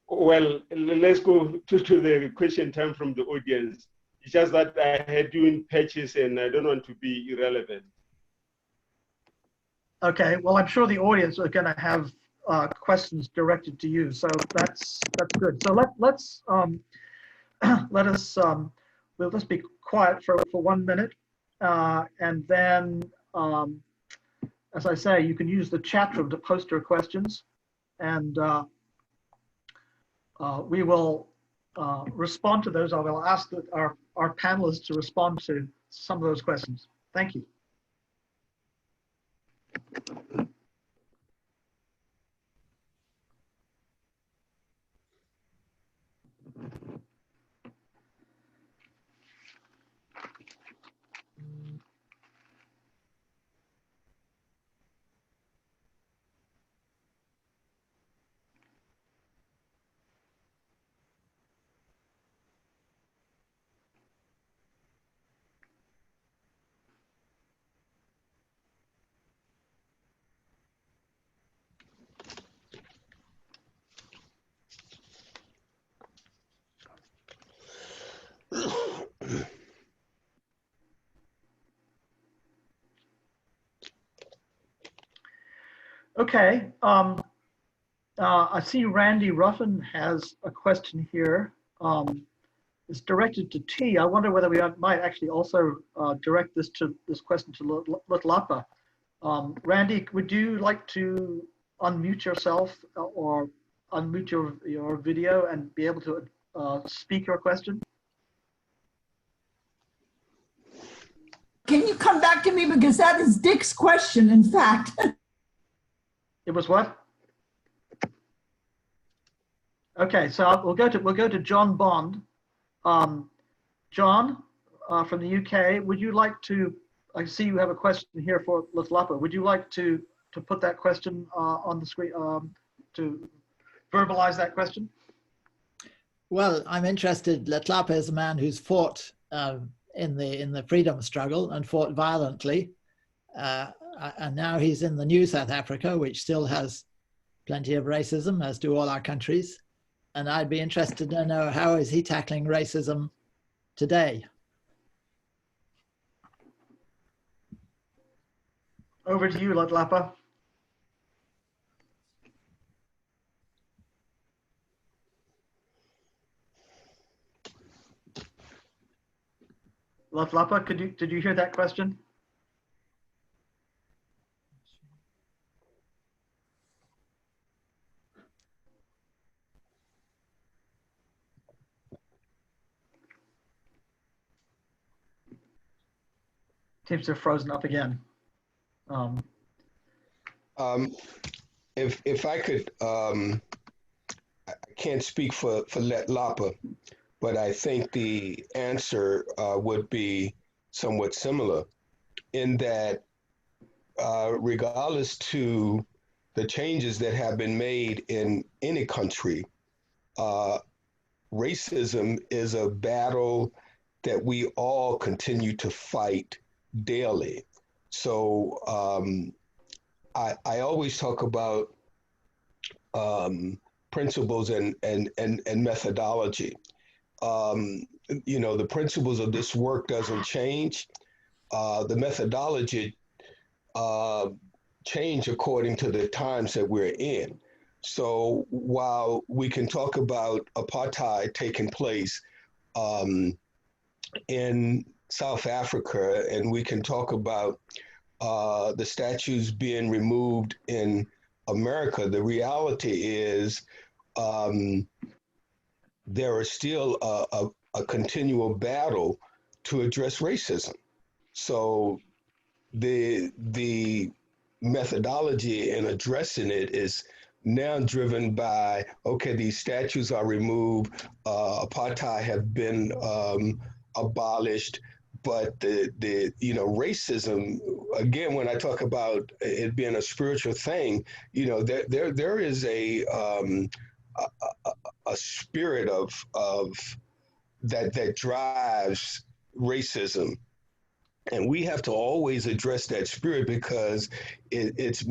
C: Well, let's go to the question time from the audience. It's just that I had you in patches and I don't want to be irrelevant. Okay, well, I'm sure the audience are going to have questions directed to you, so that's good. So let's be quiet for 1 minute, and then, as I say, you can use the chat room to post your questions, and we will respond to those. I will ask our panelists to respond to some of those questions. Thank you.
A: Okay. I see Randy Ruffin has a question here. It's directed to T. I wonder whether we might actually also direct this question to Lutlapa. Randy, would you like to unmute yourself or unmute your video and be able to speak your question?
E: Can you come back to me, because that is Dick's question, in fact.
A: It was what? Okay, so we'll go to John Bond. John from the UK, would you like to? I see you have a question here for Lutlapa. Would you like to put that question on the screen to verbalize that question?
F: Well, I'm interested. Lutlapa is a man who's fought in the freedom struggle and fought violently, and now he's in the new South Africa, which still has plenty of racism, as do all our countries. And I'd be interested to know, how is he tackling racism today?
A: Over to you, Lutlapa. Lutlapa, did you hear that question? Seems to have frozen up again.
B: If I could, I can't speak for Lutlapa, but I think the answer would be somewhat similar, in that regardless to the changes that have been made in any country, racism is a battle that we all continue to fight daily. So I always talk about principles and methodology. The principles of this work doesn't change. The methodology change according to the times that we're in. So while we can talk about apartheid taking place in South Africa, and we can talk about the statues being removed in America, the reality is there is still a continual battle to address racism. So the methodology in addressing it is now driven by, okay, these statues are removed, apartheid have been abolished, but the racism, again, when I talk about it being a spiritual thing, there is a spirit of that drives racism. And we have to always address that spirit, because it's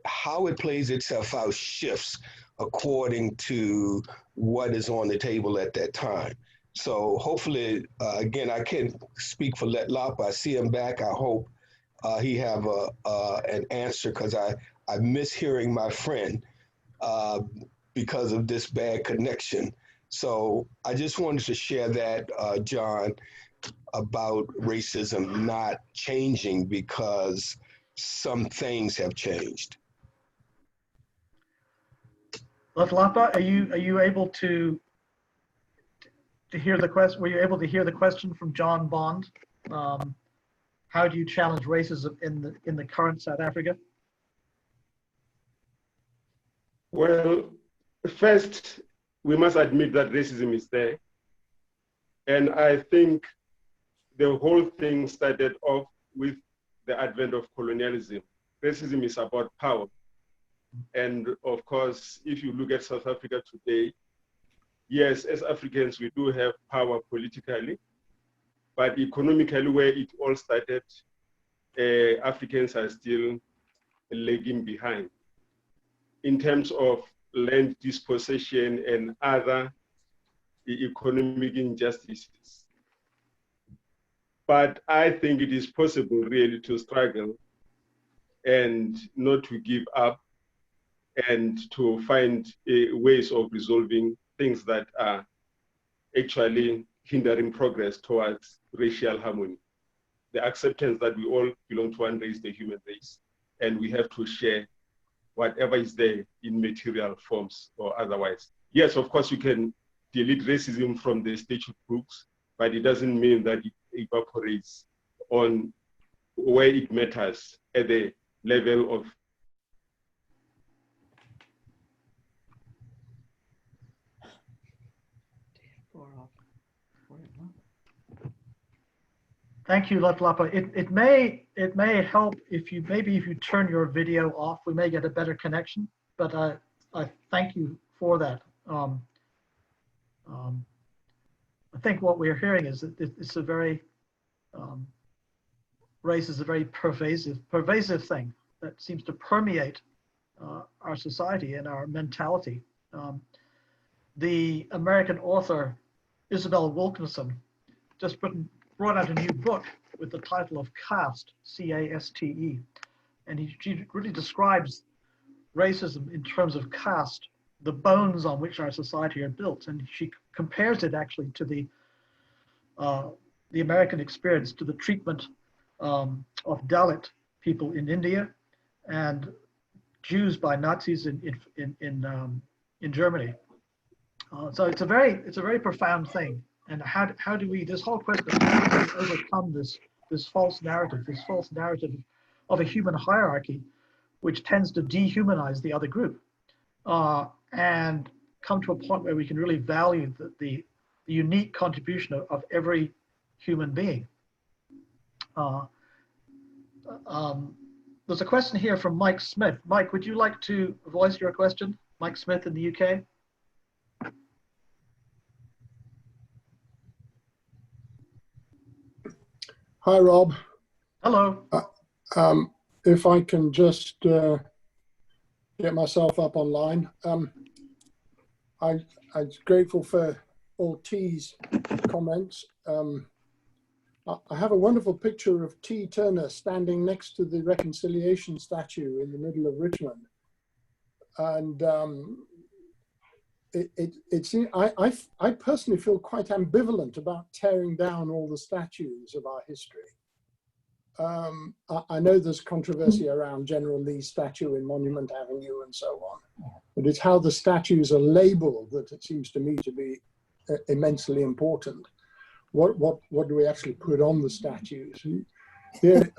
B: how it plays itself out shifts according to what is on the table at that time. So hopefully, again, I can't speak for Lutlapa. I see him back. I hope he have an answer, because I miss hearing my friend because of this bad connection. So I just wanted to share that, John, about racism not changing because some things have changed.
A: Lutlapa, are you able to hear the question? Were you able to hear the question from John Bond? How do you challenge racism in the current South Africa?
C: Well, first, we must admit that racism is there. And I think the whole thing started off with the advent of colonialism. Racism is about power. And of course, if you look at South Africa today, yes, as Africans, we do have power politically, but economically, where it all started, Africans are still lagging behind in terms of land dispossession and other economic injustices. But I think it is possible really to struggle and not to give up, and to find ways of resolving things that are actually hindering progress towards racial harmony. The acceptance that we all belong to one race, the human race, and we have to share whatever is there in material forms or otherwise. Yes, of course, you can delete racism from the statute books, but it doesn't mean that it evaporates on where it matters at the level of.
A: Thank you, Latlapa. It may help if you turn your video off, we may get a better connection. But I thank you for that. I think what we're hearing is that it's a very race is a very pervasive thing that seems to permeate our society and our mentality. The American author Isabel Wilkinson just brought out a new book with the title of Caste, C-A-S-T-E, and she really describes racism in terms of caste, the bones on which our society are built, and she compares it actually to the American experience, to the treatment of Dalit people in India and Jews by Nazis in Germany. So it's a very profound thing. And how do we, this whole question of how do we overcome this false narrative of a human hierarchy, which tends to dehumanize the other group, and come to a point where we can really value the unique contribution of every human being. There's a question here from Mike Smith. Mike, would you like to voice your question? Mike Smith in the UK.
G: Hi, Rob.
A: Hello.
G: If I can just get myself up online. I'm grateful for all T's comments. I have a wonderful picture of T. Turner standing next to the reconciliation statue in the middle of Richmond. And I personally feel quite ambivalent about tearing down all the statues of our history. I know there's controversy around General Lee's statue in Monument Avenue and so on, but it's how the statues are labeled that it seems to me to be immensely important. What do we actually put on the statues? Here,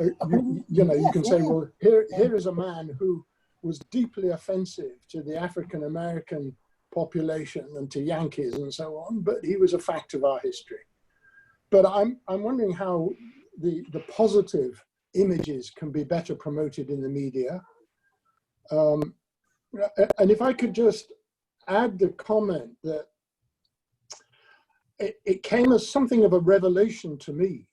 G: you can say, well, here is a man who was deeply offensive to the African American population and to Yankees and so on, but he was a fact of our history. But I'm wondering how the positive images can be better promoted in the media. And if I could just add the comment that it came as something of a revelation to me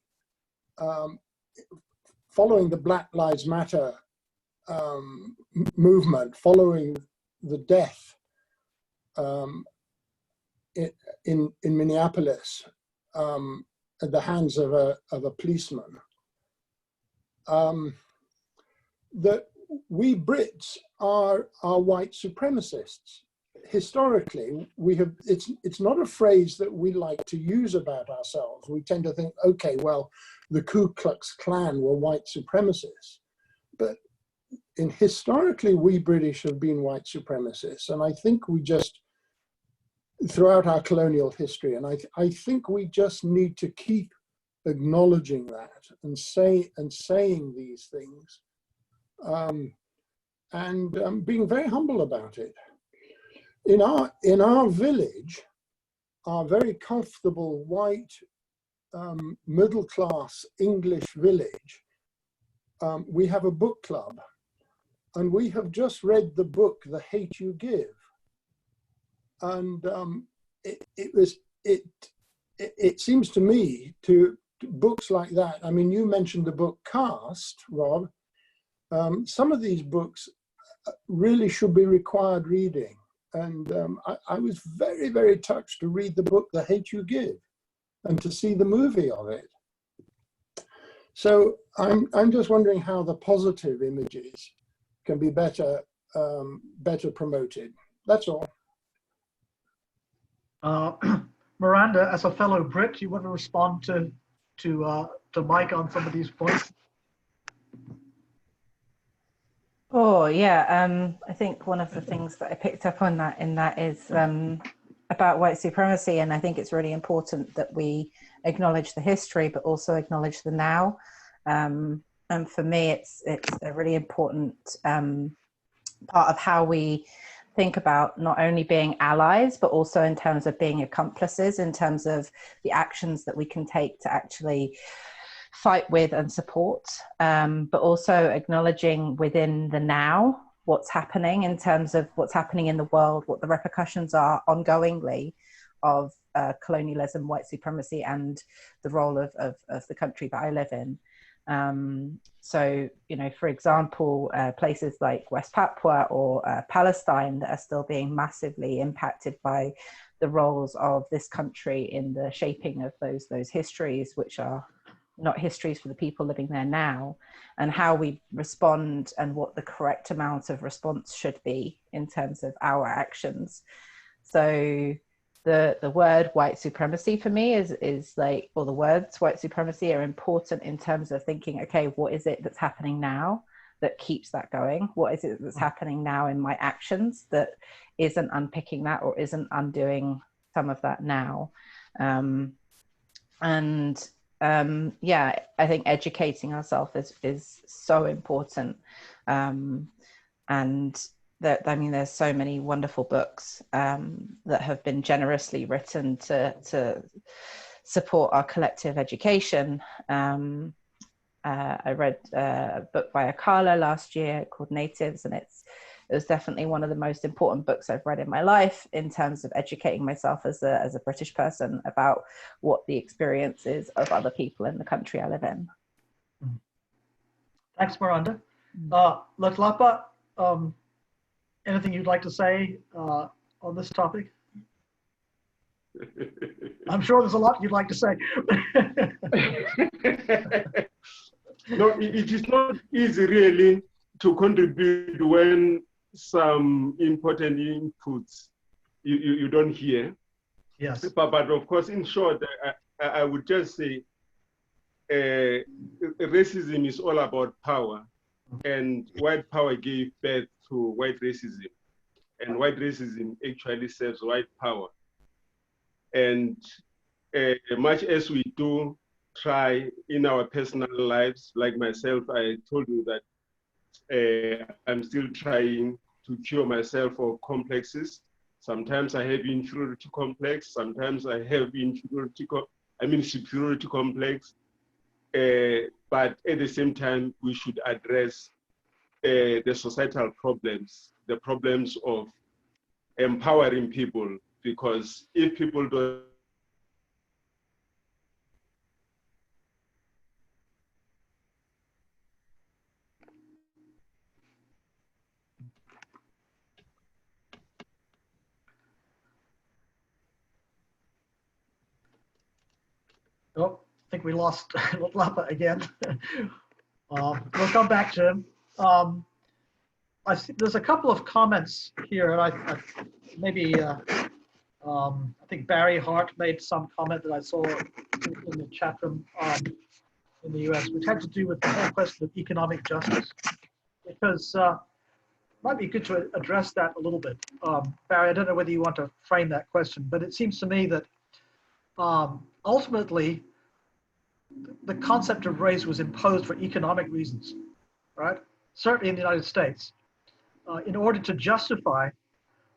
G: following the Black Lives Matter movement, following the death in Minneapolis at the hands of a policeman, that we Brits are white supremacists. Historically, we have, it's not a phrase that we like to use about ourselves. We tend to think, okay, well, the Ku Klux Klan were white supremacists. But historically, we British have been white supremacists. And I think we just, throughout our colonial history, and I think we just need to keep acknowledging that and saying these things, and being very humble about it. In our village, our very comfortable white middle-class English village, we have a book club, and we have just read the book The Hate You Give, and it seems to me to books like that. I mean, you mentioned the book Caste, Rob. Some of these books really should be required reading. And I was very, very touched to read the book The Hate You Give and to see the movie of it. So I'm just wondering how the positive images can be better promoted. That's all.
A: Miranda, as a fellow Brit, you want to respond to Mike on some of these points?
D: Oh yeah, I think one of the things that I picked up on in that is about white supremacy, and I think it's really important that we acknowledge the history, but also acknowledge the now. And for me, it's a really important part of how we think about not only being allies, but also in terms of being accomplices, in terms of the actions that we can take to actually fight with and support, but also acknowledging within the now what's happening in terms of what's happening in the world, what the repercussions are ongoingly of colonialism, white supremacy, and the role of the country that I live in. So, you know, for example, places like West Papua or Palestine that are still being massively impacted by the roles of this country in the shaping of those histories, which are not histories for the people living there now, and how we respond and what the correct amount of response should be in terms of our actions. So the word white supremacy for me is like, or the words white supremacy are important in terms of thinking, okay, what is it that's happening now that keeps that going? What is it that's happening now in my actions that isn't unpicking that or isn't undoing some of that now? Yeah, I think educating ourselves is so important. And that, I mean, there's so many wonderful books that have been generously written to support our collective education. I read a book by Akala last year called Natives, and it was definitely one of the most important books I've read in my life in terms of educating myself as a British person about what the experience is of other people in the country I live in.
A: Thanks, Miranda. Latlapa, anything you'd like to say on this topic? I'm sure there's a lot you'd like to say.
C: No, it is not easy really to contribute when some important inputs you don't hear.
A: Yes.
C: But of course, in short, I would just say racism is all about power, and white power gave birth to white racism, and white racism actually serves white power. And much as we do try in our personal lives, like myself, I told you that I'm still trying to cure myself of complexes. Sometimes I have inferiority complex, sometimes I have superiority complex. But at the same time, we should address the societal problems, the problems of empowering people, because if people don't
A: Oh, I think we lost Latlapa again. We'll come back to him. I see there's a couple of comments here, and I think Barry Hart made some comment that I saw in the chat room in the US, which had to do with the whole question of economic justice, because it might be good to address that a little bit. Barry, I don't know whether you want to frame that question, but it seems to me that ultimately the concept of race was imposed for economic reasons, right? Certainly in the United States, in order to justify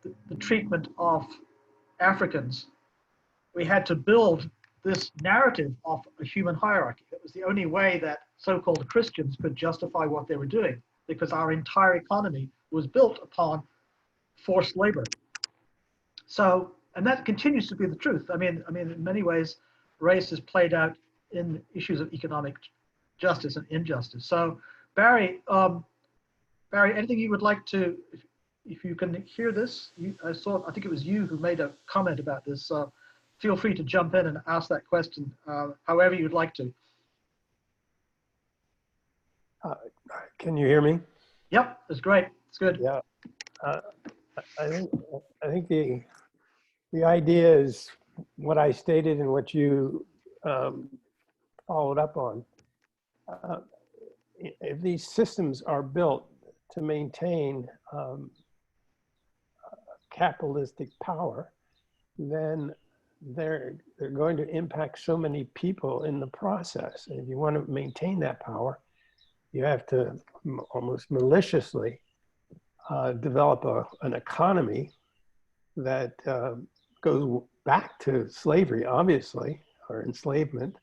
A: the treatment of Africans, we had to build this narrative of a human hierarchy. That was the only way that so-called Christians could justify what they were doing, because our entire economy was built upon forced labor. So, and that continues to be the truth. I mean, in many ways, race is played out in issues of economic justice and injustice. So, Barry, anything you would like to, if you can hear this, I think it was you who made a comment about this. Feel free to jump in and ask that question however you'd like to.
H: Can you hear me?
A: Yep, it's great. It's good.
H: Yeah. I think the idea is what I stated and what you followed up on. If these systems are built to maintain capitalistic power, then they're going to impact so many people in the process. And if you want to maintain that power, you have to almost maliciously develop an economy that goes back to slavery, obviously, or enslavement.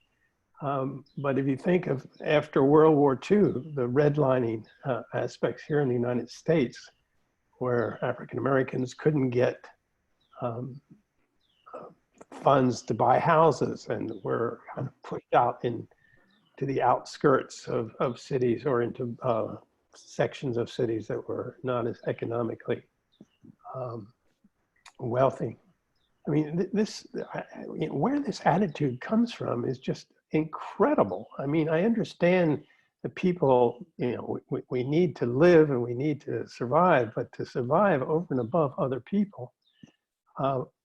H: But if you think of after World War II, the redlining aspects here in the United States, where African Americans couldn't get funds to buy houses and were kind of pushed out into the outskirts of cities or into sections of cities that were not as economically wealthy. I mean, where this attitude comes from is just incredible. I mean, I understand that people, we need to live and we need to survive, but to survive over and above other people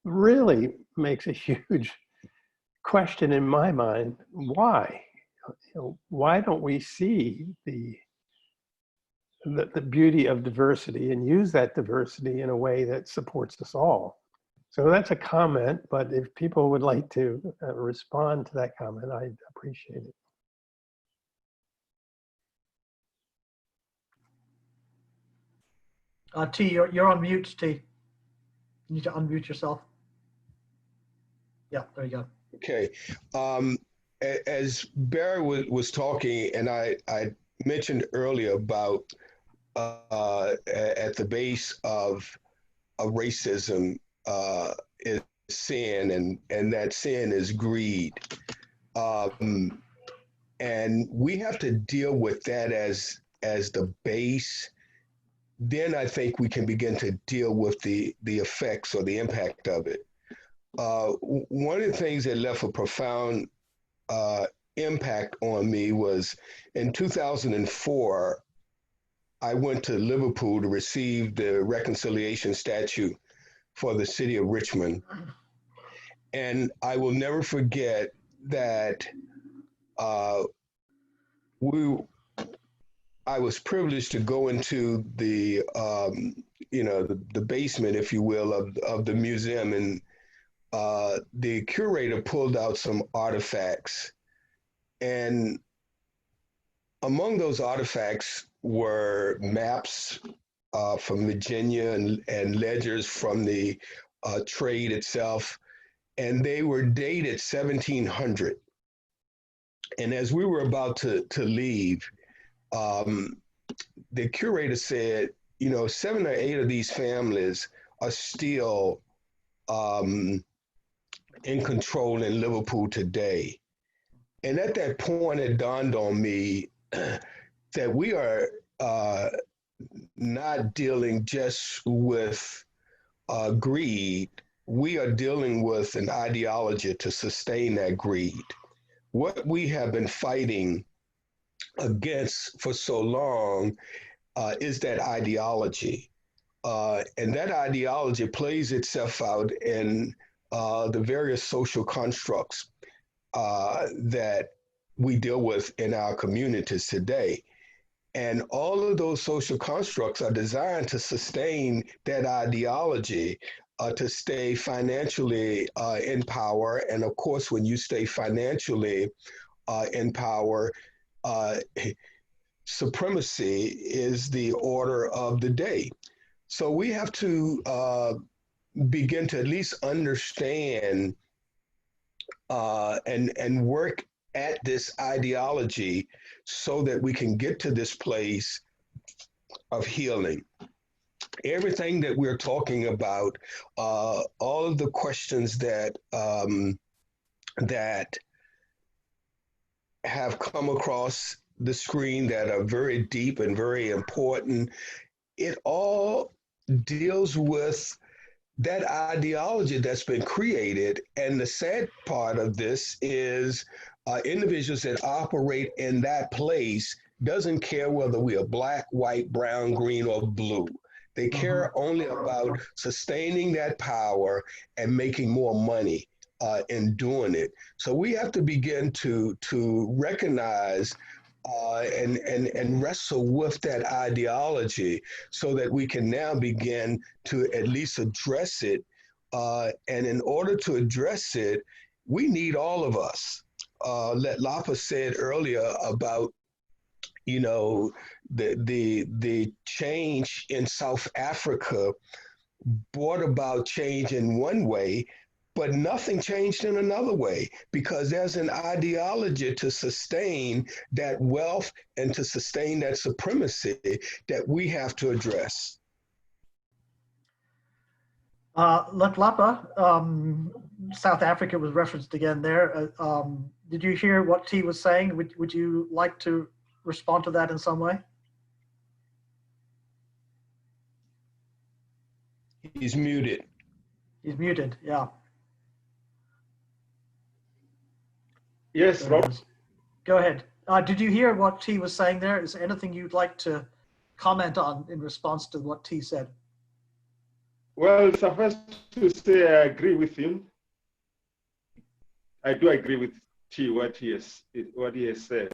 H: really makes a huge question in my mind. Why? Why don't we see the beauty of diversity and use that diversity in a way that supports us all? So that's a comment, but if people would like to respond to that comment, I'd appreciate it.
A: T, you're on mute, T. You need to unmute yourself. Yeah, there you go.
B: Okay. As Barry was talking, and I mentioned earlier about at the base of racism is sin, and that sin is greed. And we have to deal with that as the base. Then I think we can begin to deal with the effects or the impact of it. One of the things that left a profound impact on me was in 2004, I went to Liverpool to receive the reconciliation statue for the city of Richmond. And I will never forget that I was privileged to go into the basement, if you will, of the museum, and the curator pulled out some artifacts, and among those artifacts were maps from Virginia and ledgers from the trade itself, and they were dated 1700. And as we were about to leave, the curator said, 7 or 8 of these families are still in control in Liverpool today. And at that point, it dawned on me that we are not dealing just with greed. We are dealing with an ideology to sustain that greed. What we have been fighting against for so long is that ideology. And that ideology plays itself out in the various social constructs that we deal with in our communities today. And all of those social constructs are designed to sustain that ideology, to stay financially in power. And of course, when you stay financially in power, supremacy is the order of the day. So we have to begin to at least understand and work at this ideology so that we can get to this place of healing. Everything that we're talking about, all of the questions that that have come across the screen that are very deep and very important, it all deals with that ideology that's been created. And the sad part of this is individuals that operate in that place doesn't care whether we are black, white, brown, green, or blue. They care only about sustaining that power and making more money in doing it. So we have to begin to recognize and wrestle with that ideology so that we can now begin to at least address it. And in order to address it, we need all of us. Lapa said earlier about, you know, the change in South Africa brought about change in one way, but nothing changed in another way because there's an ideology to sustain that wealth and to sustain that supremacy that we have to address.
A: Lapa, South Africa was referenced again there. Did you hear what T was saying? Would you like to respond to that in some way?
B: He's muted.
A: He's muted, yeah.
C: Yes, Rob.
A: Go ahead. Did you hear what T was saying there? Is there anything you'd like to comment on in response to what T said?
C: Well, suffice to say, I agree with him. I do agree with T, what he has said.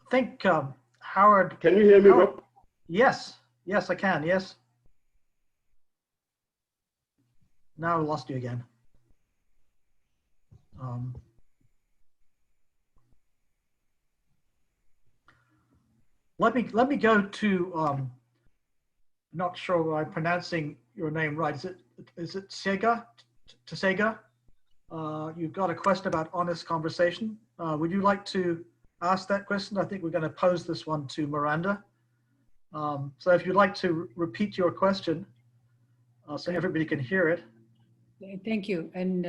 A: I think Howard.
C: Can you hear me, Rob?
A: Yes, I can. Yes. Now I lost you again. Let me go to. Not sure I'm pronouncing your name right. Is it Sega? Tsega? You've got a question about honest conversation. Would you like to ask that question? I think we're going to pose this one to Miranda. So if you'd like to repeat your question, so everybody can hear it.
I: Thank you, and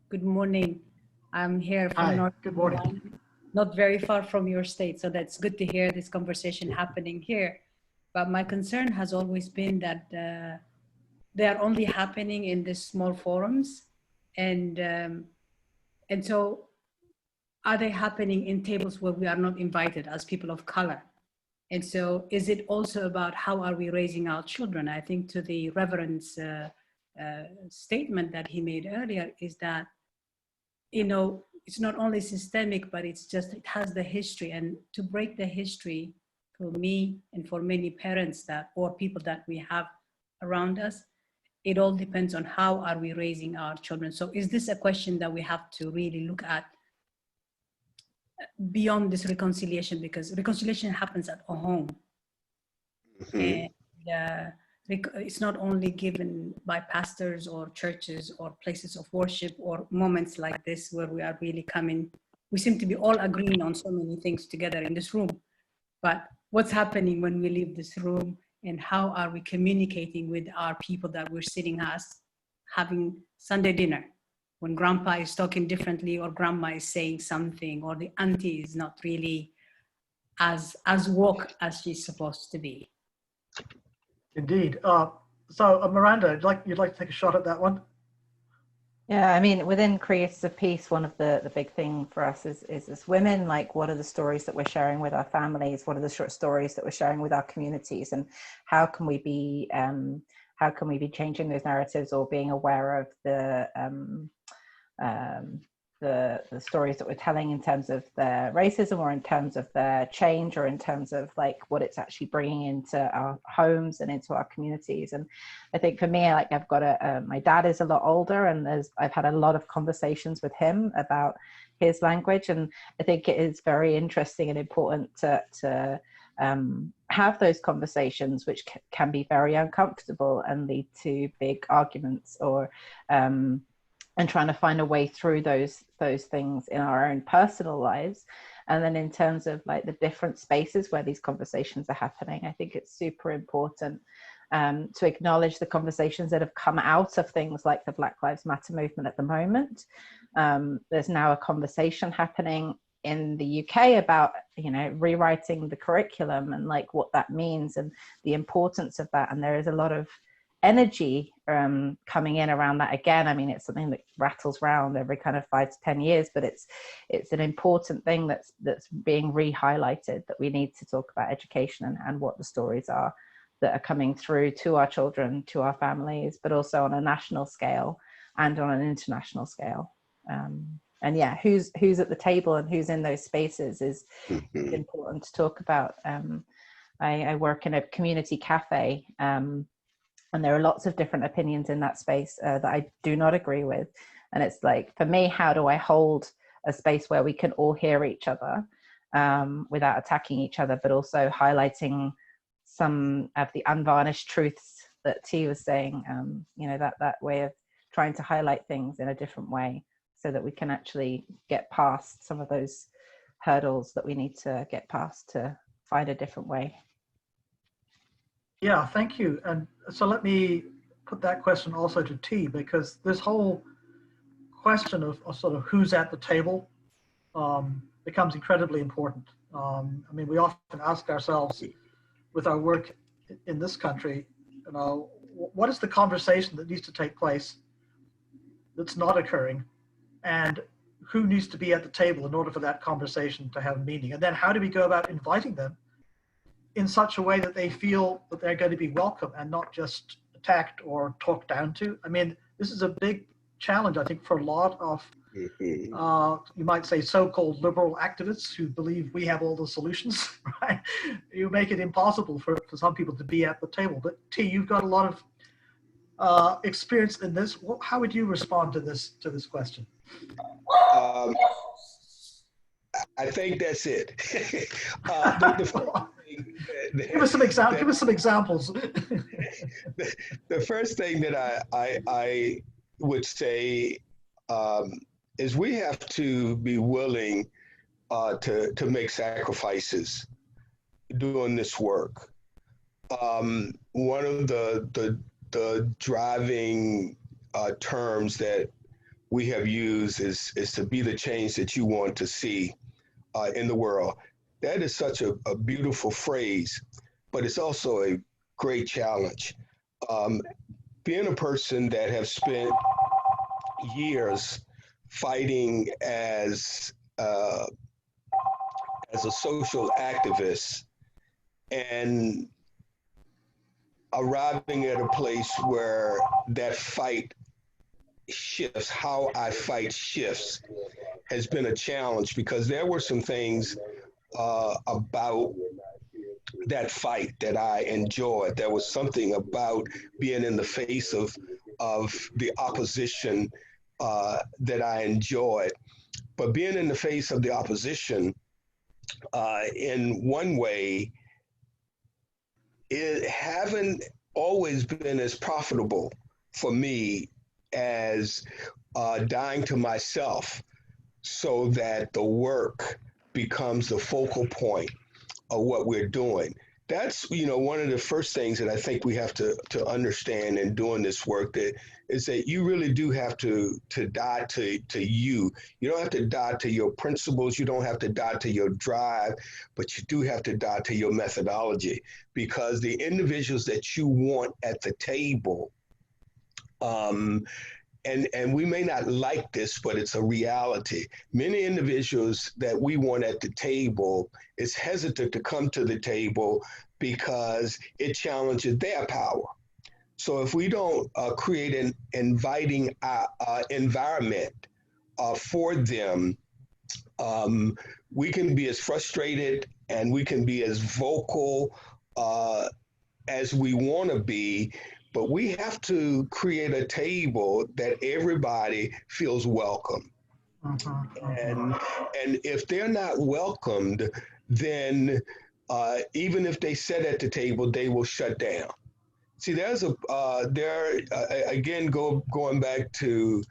I: good morning. I'm here from North Carolina, not very far from your state, so that's good to hear this conversation happening here. But my concern has always been that they are only happening in these small forums, and so are they happening in tables where we are not invited as people of color? And so is it also about how are we raising our children? I think to the Reverend's statement that he made earlier is that, you know, it's not only systemic, but it's just, it has the history, and to break the history for me and for many parents that, or people that we have around us, it all depends on how are we raising our children. So is this a question that we have to really look at beyond this reconciliation, because reconciliation happens at a home. And it's not only given by pastors or churches or places of worship or moments like this where we are really coming, we seem to be all agreeing on so many things together in this room. But what's happening when we leave this room, and how are we communicating with our people that we're sitting as having Sunday dinner, when grandpa is talking differently, or grandma is saying something, or the auntie is not really as woke as she's supposed to be.
A: Indeed. So Miranda, you'd like to take a shot at that one?
D: Yeah, I mean, within Creators of Peace, one of the big thing for us is as women, like, what are the stories that we're sharing with our families? What are the short stories that we're sharing with our communities? And how can we be changing those narratives, or being aware of the stories that we're telling in terms of their racism, or in terms of their change, or in terms of like what it's actually bringing into our homes and into our communities. And I think for me, like, I've got my dad is a lot older, and I've had a lot of conversations with him about his language, and I think it is very interesting and important to have those conversations, which can be very uncomfortable and lead to big arguments, or and trying to find a way through those things in our own personal lives. And then in terms of like the different spaces where these conversations are happening, I think it's super important to acknowledge the conversations that have come out of things like the Black Lives Matter movement at the moment. There's now a conversation happening in the UK about, you know, rewriting the curriculum and like what that means and the importance of that. And there is a lot of energy coming in around that again. I mean, it's something that rattles around every kind of 5 to 10 years, but it's an important thing that's being re-highlighted, that we need to talk about education and what the stories are that are coming through to our children, to our families, but also on a national scale and on an international scale. And yeah, who's at the table and who's in those spaces is important to talk about. I work in a community cafe, and there are lots of different opinions in that space that I do not agree with. And it's like, for me, how do I hold a space where we can all hear each other without attacking each other, but also highlighting some of the unvarnished truths that T was saying, you know, that way of trying to highlight things in a different way so that we can actually get past some of those hurdles that we need to get past to find a different way.
A: Yeah, thank you. And so let me put that question also to T, because this whole question of sort of who's at the table becomes incredibly important. I mean, we often ask ourselves with our work in this country, you know, what is the conversation that needs to take place that's not occurring, and who needs to be at the table in order for that conversation to have meaning? And then how do we go about inviting them in such a way that they feel that they're going to be welcome and not just attacked or talked down to? I mean, this is a big challenge, I think, for a lot of, you might say, so-called liberal activists who believe we have all the solutions, right? You make it impossible for some people to be at the table. But T, you've got a lot of experience in this. How would you respond to this question?
B: I think that's it.
A: Give us some examples.
B: The first thing that I would say is we have to be willing to make sacrifices doing this work. One of the driving terms that we have used is to be the change that you want to see in the world. That is such a beautiful phrase, but it's also a great challenge. Being a person that have spent years fighting as a social activist and arriving at a place where that fight shifts, how I fight shifts, has been a challenge, because there were some things about that fight that I enjoyed. There was something about being in the face of the opposition that I enjoyed. But being in the face of the opposition, in one way, it haven't always been as profitable for me as dying to myself so that the work becomes the focal point of what we're doing. That's, you know, one of the first things that I think we have to understand in doing this work, that is that you really do have to die to you. You don't have to die to your principles. You don't have to die to your drive, but you do have to die to your methodology, because the individuals that you want at the table, and we may not like this, but it's a reality. Many individuals that we want at the table is hesitant to come to the table because it challenges their power. So if we don't create an inviting environment for them, we can be as frustrated and we can be as vocal as we want to be. But we have to create a table that everybody feels welcome. And if they're not welcomed, then even if they sit at the table, they will shut down. See, there's again, going back to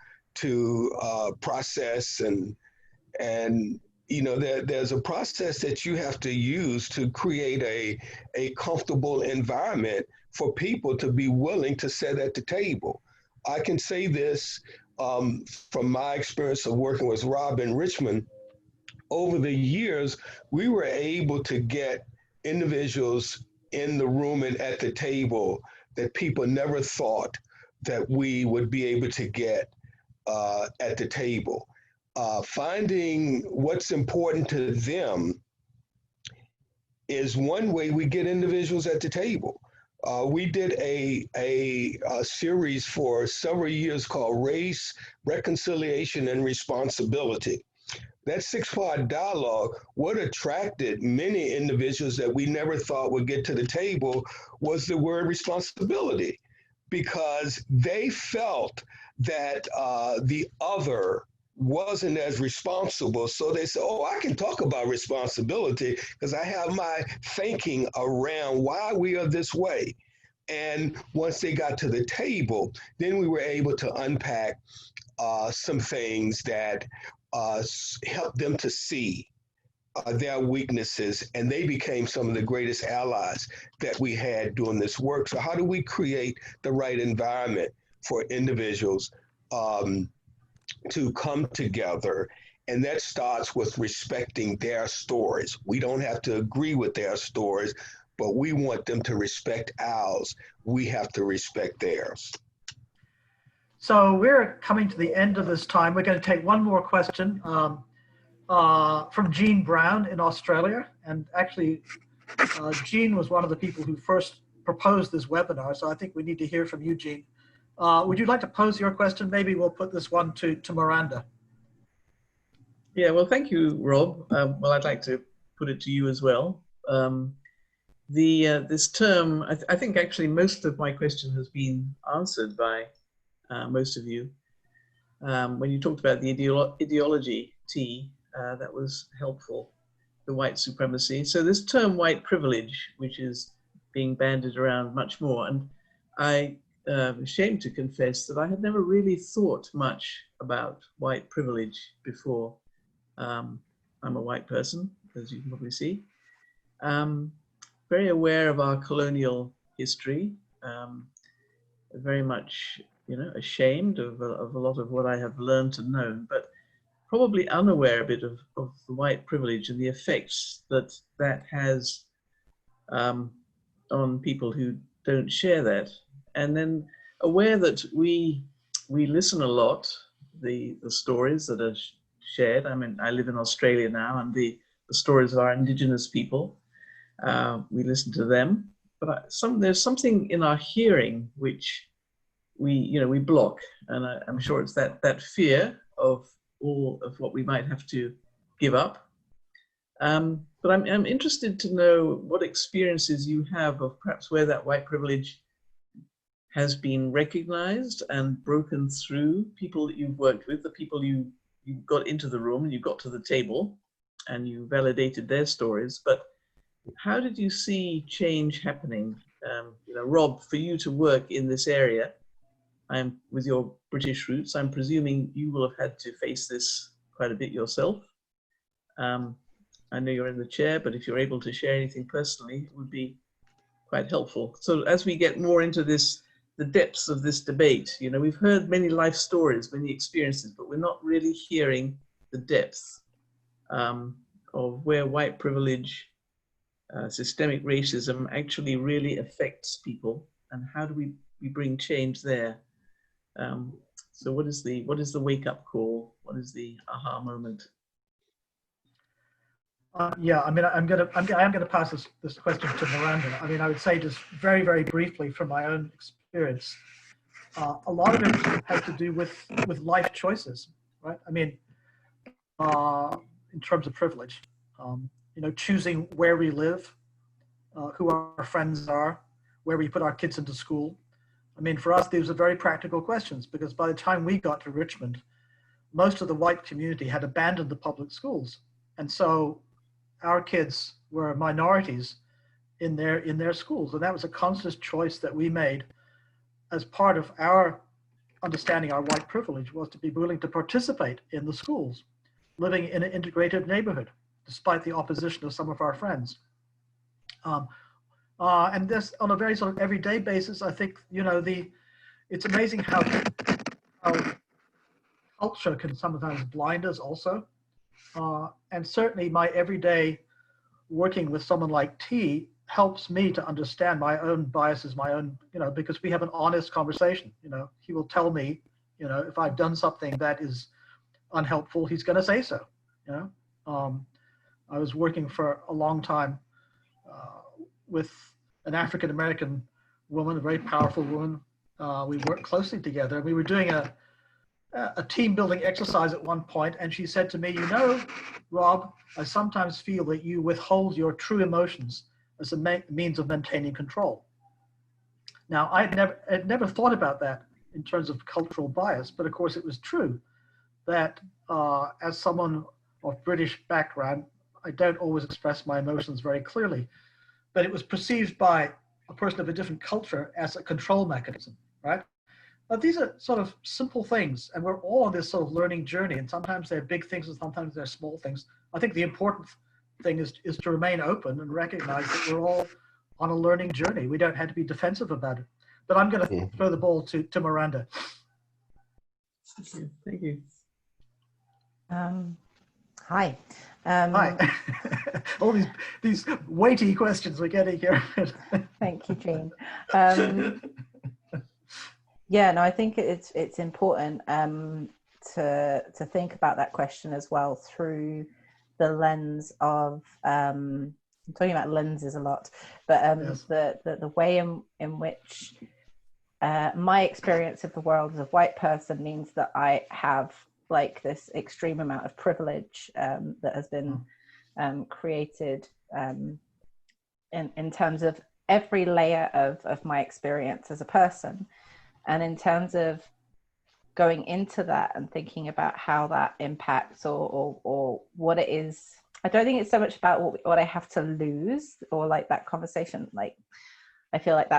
B: process and you know, there's a process that you have to use to create a comfortable environment for people to be willing to sit at the table. I can say this from my experience of working with Rob in Richmond. Over the years, we were able to get individuals in the room and at the table that people never thought that we would be able to get at the table. Finding what's important to them is one way we get individuals at the table. We did a series for several years called Race, Reconciliation, and Responsibility. That 6-part dialogue, what attracted many individuals that we never thought would get to the table was the word responsibility, because they felt that the other wasn't as responsible. So they said, oh, I can talk about responsibility because I have my thinking around why we are this way. And once they got to the table, then we were able to unpack some things that helped them to see their weaknesses, and they became some of the greatest allies that we had doing this work. So how do we create the right environment for individuals to come together? And that starts with respecting their stories. We don't have to agree with their stories, but we want them to respect ours. We have to respect theirs.
A: So we're coming to the end of this time. We're going to take one more question from Jean Brown in Australia. And actually, Jean was one of the people who first proposed this webinar. So I think we need to hear from you, Jean. Would you like to pose your question? Maybe we'll put this one to Miranda.
J: Yeah, well, thank you, Rob. Well, I'd like to put it to you as well. This term, I think actually most of my question has been answered by most of you. When you talked about the ideology, T, that was helpful, the white supremacy. So this term white privilege, which is being bandied around much more, and I ashamed to confess that I had never really thought much about white privilege before. I'm a white person, as you can probably see. Very aware of our colonial history, very much, ashamed of a lot of what I have learned and known, but probably unaware a bit of the white privilege and the effects that that has on people who don't share that. And then aware that we listen a lot, the stories that are shared. I mean, I live in Australia now, and the stories of our Indigenous people, we listen to them. But there's something in our hearing which we block, and I'm sure it's that fear of all of what we might have to give up. But I'm interested to know what experiences you have of perhaps where that white privilege has been recognized and broken through people that you've worked with, the people you got into the room and you got to the table and you validated their stories. But how did you see change happening? Rob, for you to work in this area, with your British roots, I'm presuming you will have had to face this quite a bit yourself. I know you're in the chair, but if you're able to share anything personally, it would be quite helpful. So as we get more into the depths of this debate, we've heard many life stories, many experiences, but we're not really hearing the depth of where white privilege, systemic racism actually really affects people, and how do we bring change there? So what is the wake-up call? What is the aha moment?
A: Yeah, I mean, I am gonna pass this question to Miranda. I mean, I would say just very, very briefly from my own experience, a lot of it has to do with life choices, right? I mean, in terms of privilege, choosing where we live, who our friends are, where we put our kids into school. I mean, for us, these are very practical questions, because by the time we got to Richmond, most of the white community had abandoned the public schools. And so our kids were minorities in their schools. And that was a conscious choice that we made as part of our understanding our white privilege, was to be willing to participate in the schools, living in an integrated neighborhood, despite the opposition of some of our friends. And this, on a very sort of everyday basis, I think, it's amazing how culture can sometimes blind us also. And certainly my everyday working with someone like T, helps me to understand my own biases, my own, because we have an honest conversation. He will tell me, if I've done something that is unhelpful, he's going to say so. I was working for a long time with an African American woman, a very powerful woman. We worked closely together. We were doing a team building exercise at one point, and she said to me, Rob, I sometimes feel that you withhold your true emotions as a means of maintaining control. Now, I'd never thought about that in terms of cultural bias, but of course it was true that as someone of British background, I don't always express my emotions very clearly, but it was perceived by a person of a different culture as a control mechanism, right? But these are sort of simple things, and we're all on this sort of learning journey, and sometimes they're big things and sometimes they're small things. I think the important thing is to remain open and recognize that we're all on a learning journey. We don't have to be defensive about it. But I'm going to throw the ball to Miranda.
J: Thank you.
D: Hi.
A: Hi. All these weighty questions we're getting here.
D: Thank you, Jean. Yeah, no, I think it's important to think about that question as well through the lens of I'm talking about lenses a lot, but
A: Yes.
D: the way in which my experience of the world as a white person means that I have like this extreme amount of privilege that has been created in terms of every layer of my experience as a person. And in terms of going into that and thinking about how that impacts or what it is, I don't think it's so much about what I have to lose or like that conversation. Like, I feel like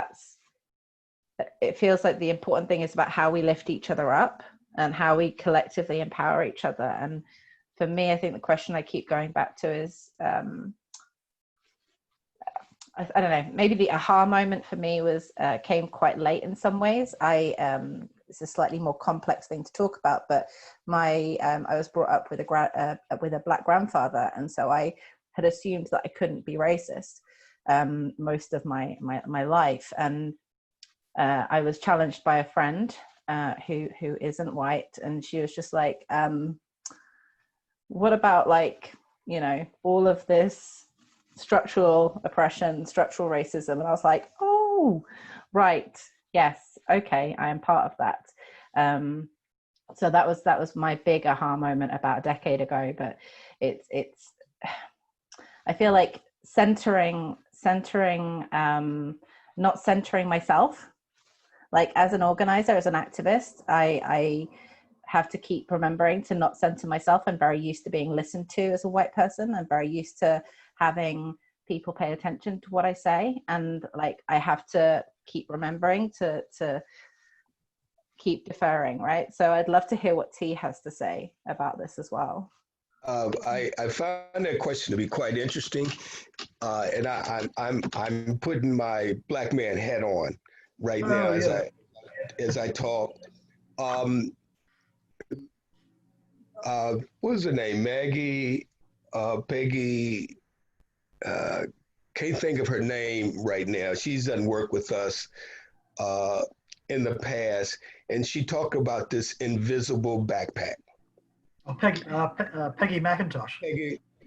D: it feels like the important thing is about how we lift each other up and how we collectively empower each other. And for me, I think the question I keep going back to is, I don't know, maybe the aha moment for me was came quite late in some ways. It's a slightly more complex thing to talk about, but I was brought up with a Black grandfather, and so I had assumed that I couldn't be racist most of my life. And I was challenged by a friend who isn't white, and she was just like, what about like, all of this structural oppression, structural racism? And I was like, oh, right, yes, okay, I am part of that. So that was my big aha moment about a decade ago. But it's I feel like centering not centering myself. Like as an organizer, as an activist, I have to keep remembering to not center myself. I'm very used to being listened to as a white person. I'm very used to having people pay attention to what I say. And like, I have to keep remembering to keep deferring, right? So I'd love to hear what T has to say about this as well.
B: I found that question to be quite interesting, and I'm putting my black man hat on right now as I talk. What was her name? Maggie, Peggy. Can't think of her name right now. She's done work with us in the past, and she talked about this invisible backpack.
A: Oh, Peggy McIntosh.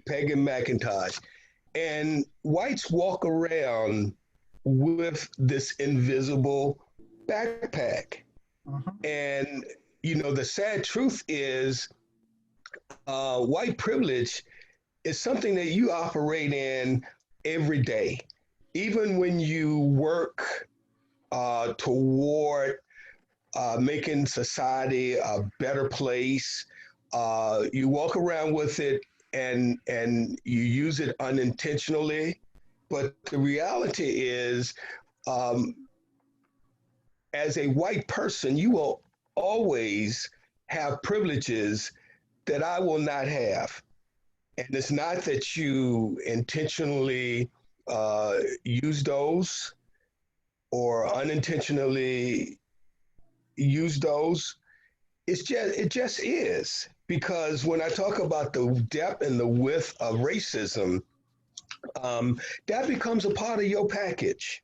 B: Peggy McIntosh. And whites walk around with this invisible backpack. And, the sad truth is white privilege is something that you operate in every day. Even when you work toward making society a better place, you walk around with it and you use it unintentionally. But the reality is, as a white person, you will always have privileges that I will not have. And it's not that you intentionally use those or unintentionally use those. It just is. Because when I talk about the depth and the width of racism, that becomes a part of your package.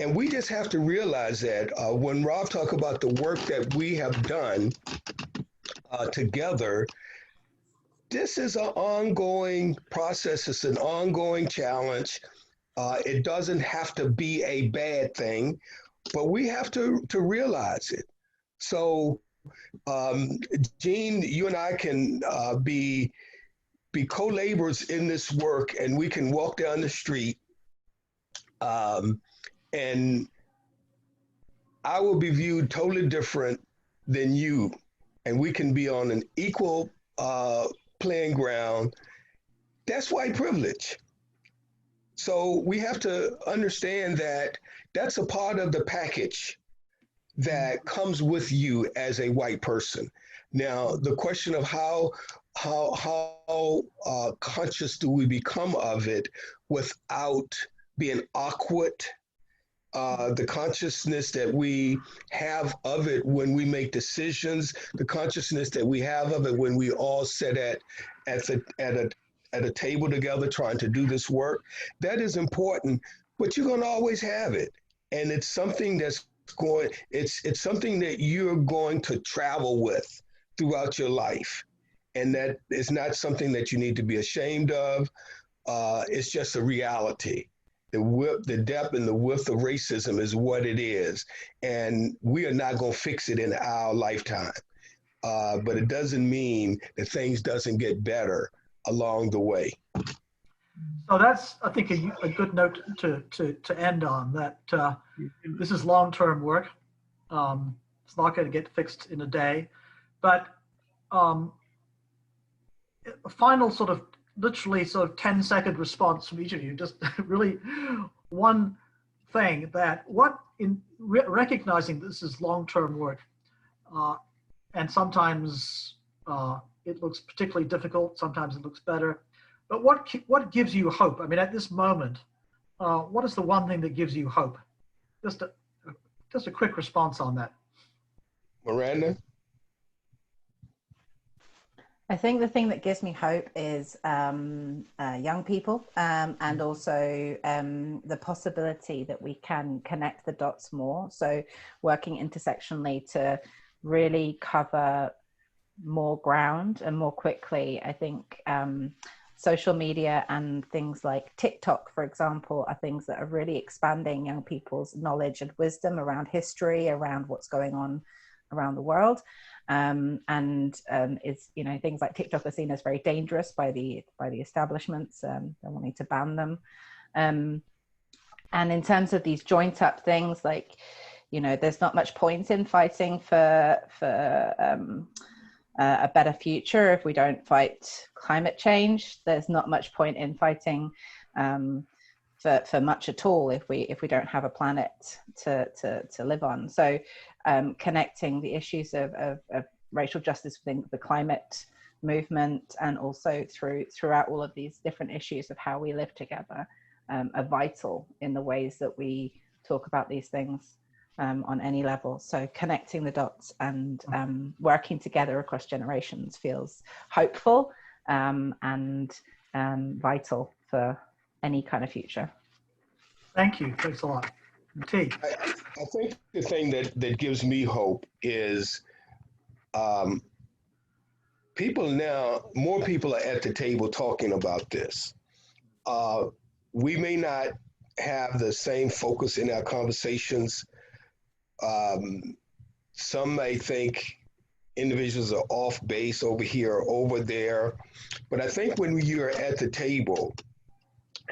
B: And we just have to realize that when Rob talked about the work that we have done together, this is an ongoing process. It's an ongoing challenge. It doesn't have to be a bad thing, but we have to realize it. So, Gene, you and I can be co-laborers in this work, and we can walk down the street, and I will be viewed totally different than you, and we can be on an equal playing ground. That's white privilege. So we have to understand that that's a part of the package that comes with you as a white person. Now, the question of how conscious do we become of it without being awkward, the consciousness that we have of it when we make decisions, the consciousness that we have of it when we all sit at a table together trying to do this work, that is important, but you're going to always have it. And it's something that's it's something that you're going to travel with throughout your life. And that is not something that you need to be ashamed of. It's just a reality. The depth and the width of racism is what it is. And we are not going to fix it in our lifetime. But it doesn't mean that things doesn't get better along the way.
A: So that's, I think, a good note to end on, that this is long-term work. It's not going to get fixed in a day. But a final sort of literally sort of 10-second response from each of you, just really one thing, that what in recognizing this is long-term work, and sometimes it looks particularly difficult, sometimes it looks better, but what gives you hope? I mean, at this moment, what is the one thing that gives you hope? Just a quick response on that.
B: Miranda?
D: I think the thing that gives me hope is young people, and also the possibility that we can connect the dots more. So working intersectionally to really cover more ground and more quickly. I think social media and things like TikTok, for example, are things that are really expanding young people's knowledge and wisdom around history, around what's going on around the world. It's, you know, things like TikTok are seen as very dangerous by the establishments. They're wanting to ban them. And in terms of these joint up things, like, you know, there's not much point in fighting for a better future if we don't fight climate change. There's not much point in fighting for much at all if we don't have a planet to live on. So connecting the issues of racial justice within the climate movement, and also throughout all of these different issues of how we live together, are vital in the ways that we talk about these things on any level. So connecting the dots and working together across generations feels hopeful and vital for any kind of future. Thank you.
A: Thanks a lot. T.
B: I think the thing that gives me hope is more people are at the table talking about this. We may not have the same focus in our conversations. Some may think individuals are off base over here or over there. But I think when you're at the table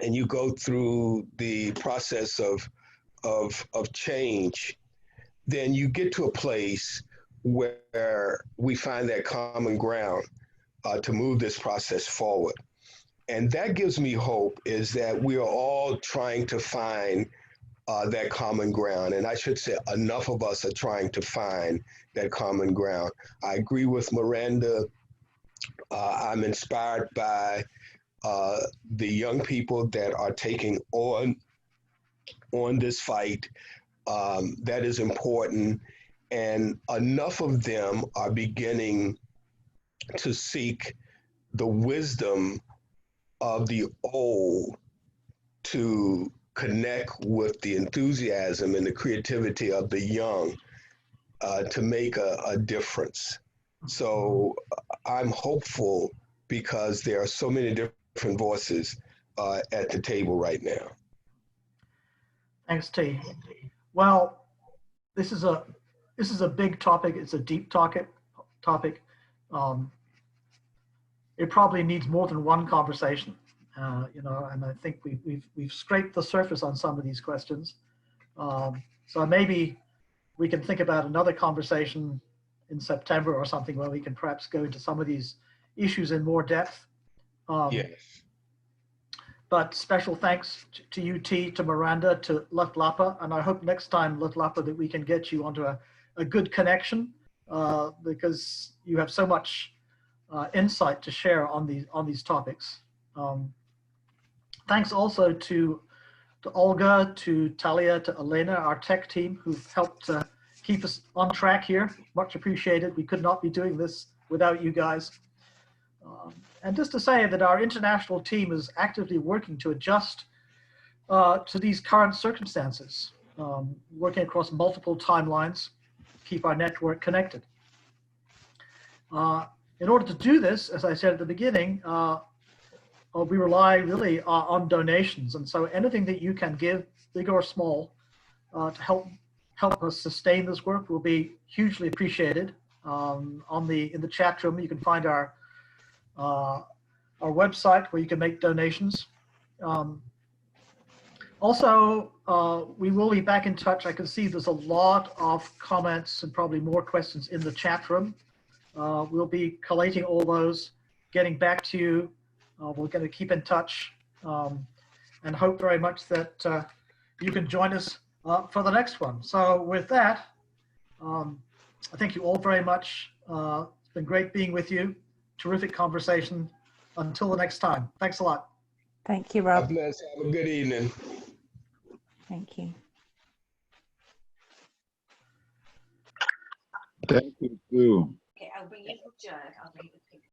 B: and you go through the process of change, then you get to a place where we find that common ground to move this process forward. And that gives me hope, is that we are all trying to find that common ground. And I should say enough of us are trying to find that common ground. I agree with Miranda. I'm inspired by the young people that are taking on this fight. That is important. And enough of them are beginning to seek the wisdom of the old to connect with the enthusiasm and the creativity of the young to make a difference. So I'm hopeful because there are so many different voices at the table right now.
A: Thanks, T. Well, this is a big topic. It's a deep topic. It probably needs more than one conversation, you know. And I think we've scraped the surface on some of these questions. So maybe we can think about another conversation in September or something where we can perhaps go into some of these issues in more depth.
B: Yes.
A: But special thanks to you, T, to Miranda, to Lutlapa, and I hope next time, Lutlapa, that we can get you onto a good connection because you have so much insight to share on these topics. Thanks also to Olga, to Talia, to Elena, our tech team, who've helped keep us on track here. Much appreciated. We could not be doing this without you guys. And just to say that our international team is actively working to adjust to these current circumstances, working across multiple timelines, keep our network connected. In order to do this, as I said at the beginning, we rely really on donations. And so anything that you can give, big or small, to help us sustain this work will be hugely appreciated. In the chat room, you can find our website where you can make donations. Also, we will be back in touch. I can see there's a lot of comments and probably more questions in the chat room. We'll be collating all those, getting back to you. We're going to keep in touch and hope very much that you can join us for the next one. So with that, I thank you all very much. It's been great being with you. Terrific conversation. Until the next time. Thanks a lot.
D: Thank you, Rob.
B: God bless. Have a good evening.
D: Thank you.
K: Thank you, too.
L: Okay, I'll bring you the jug. I'll bring you the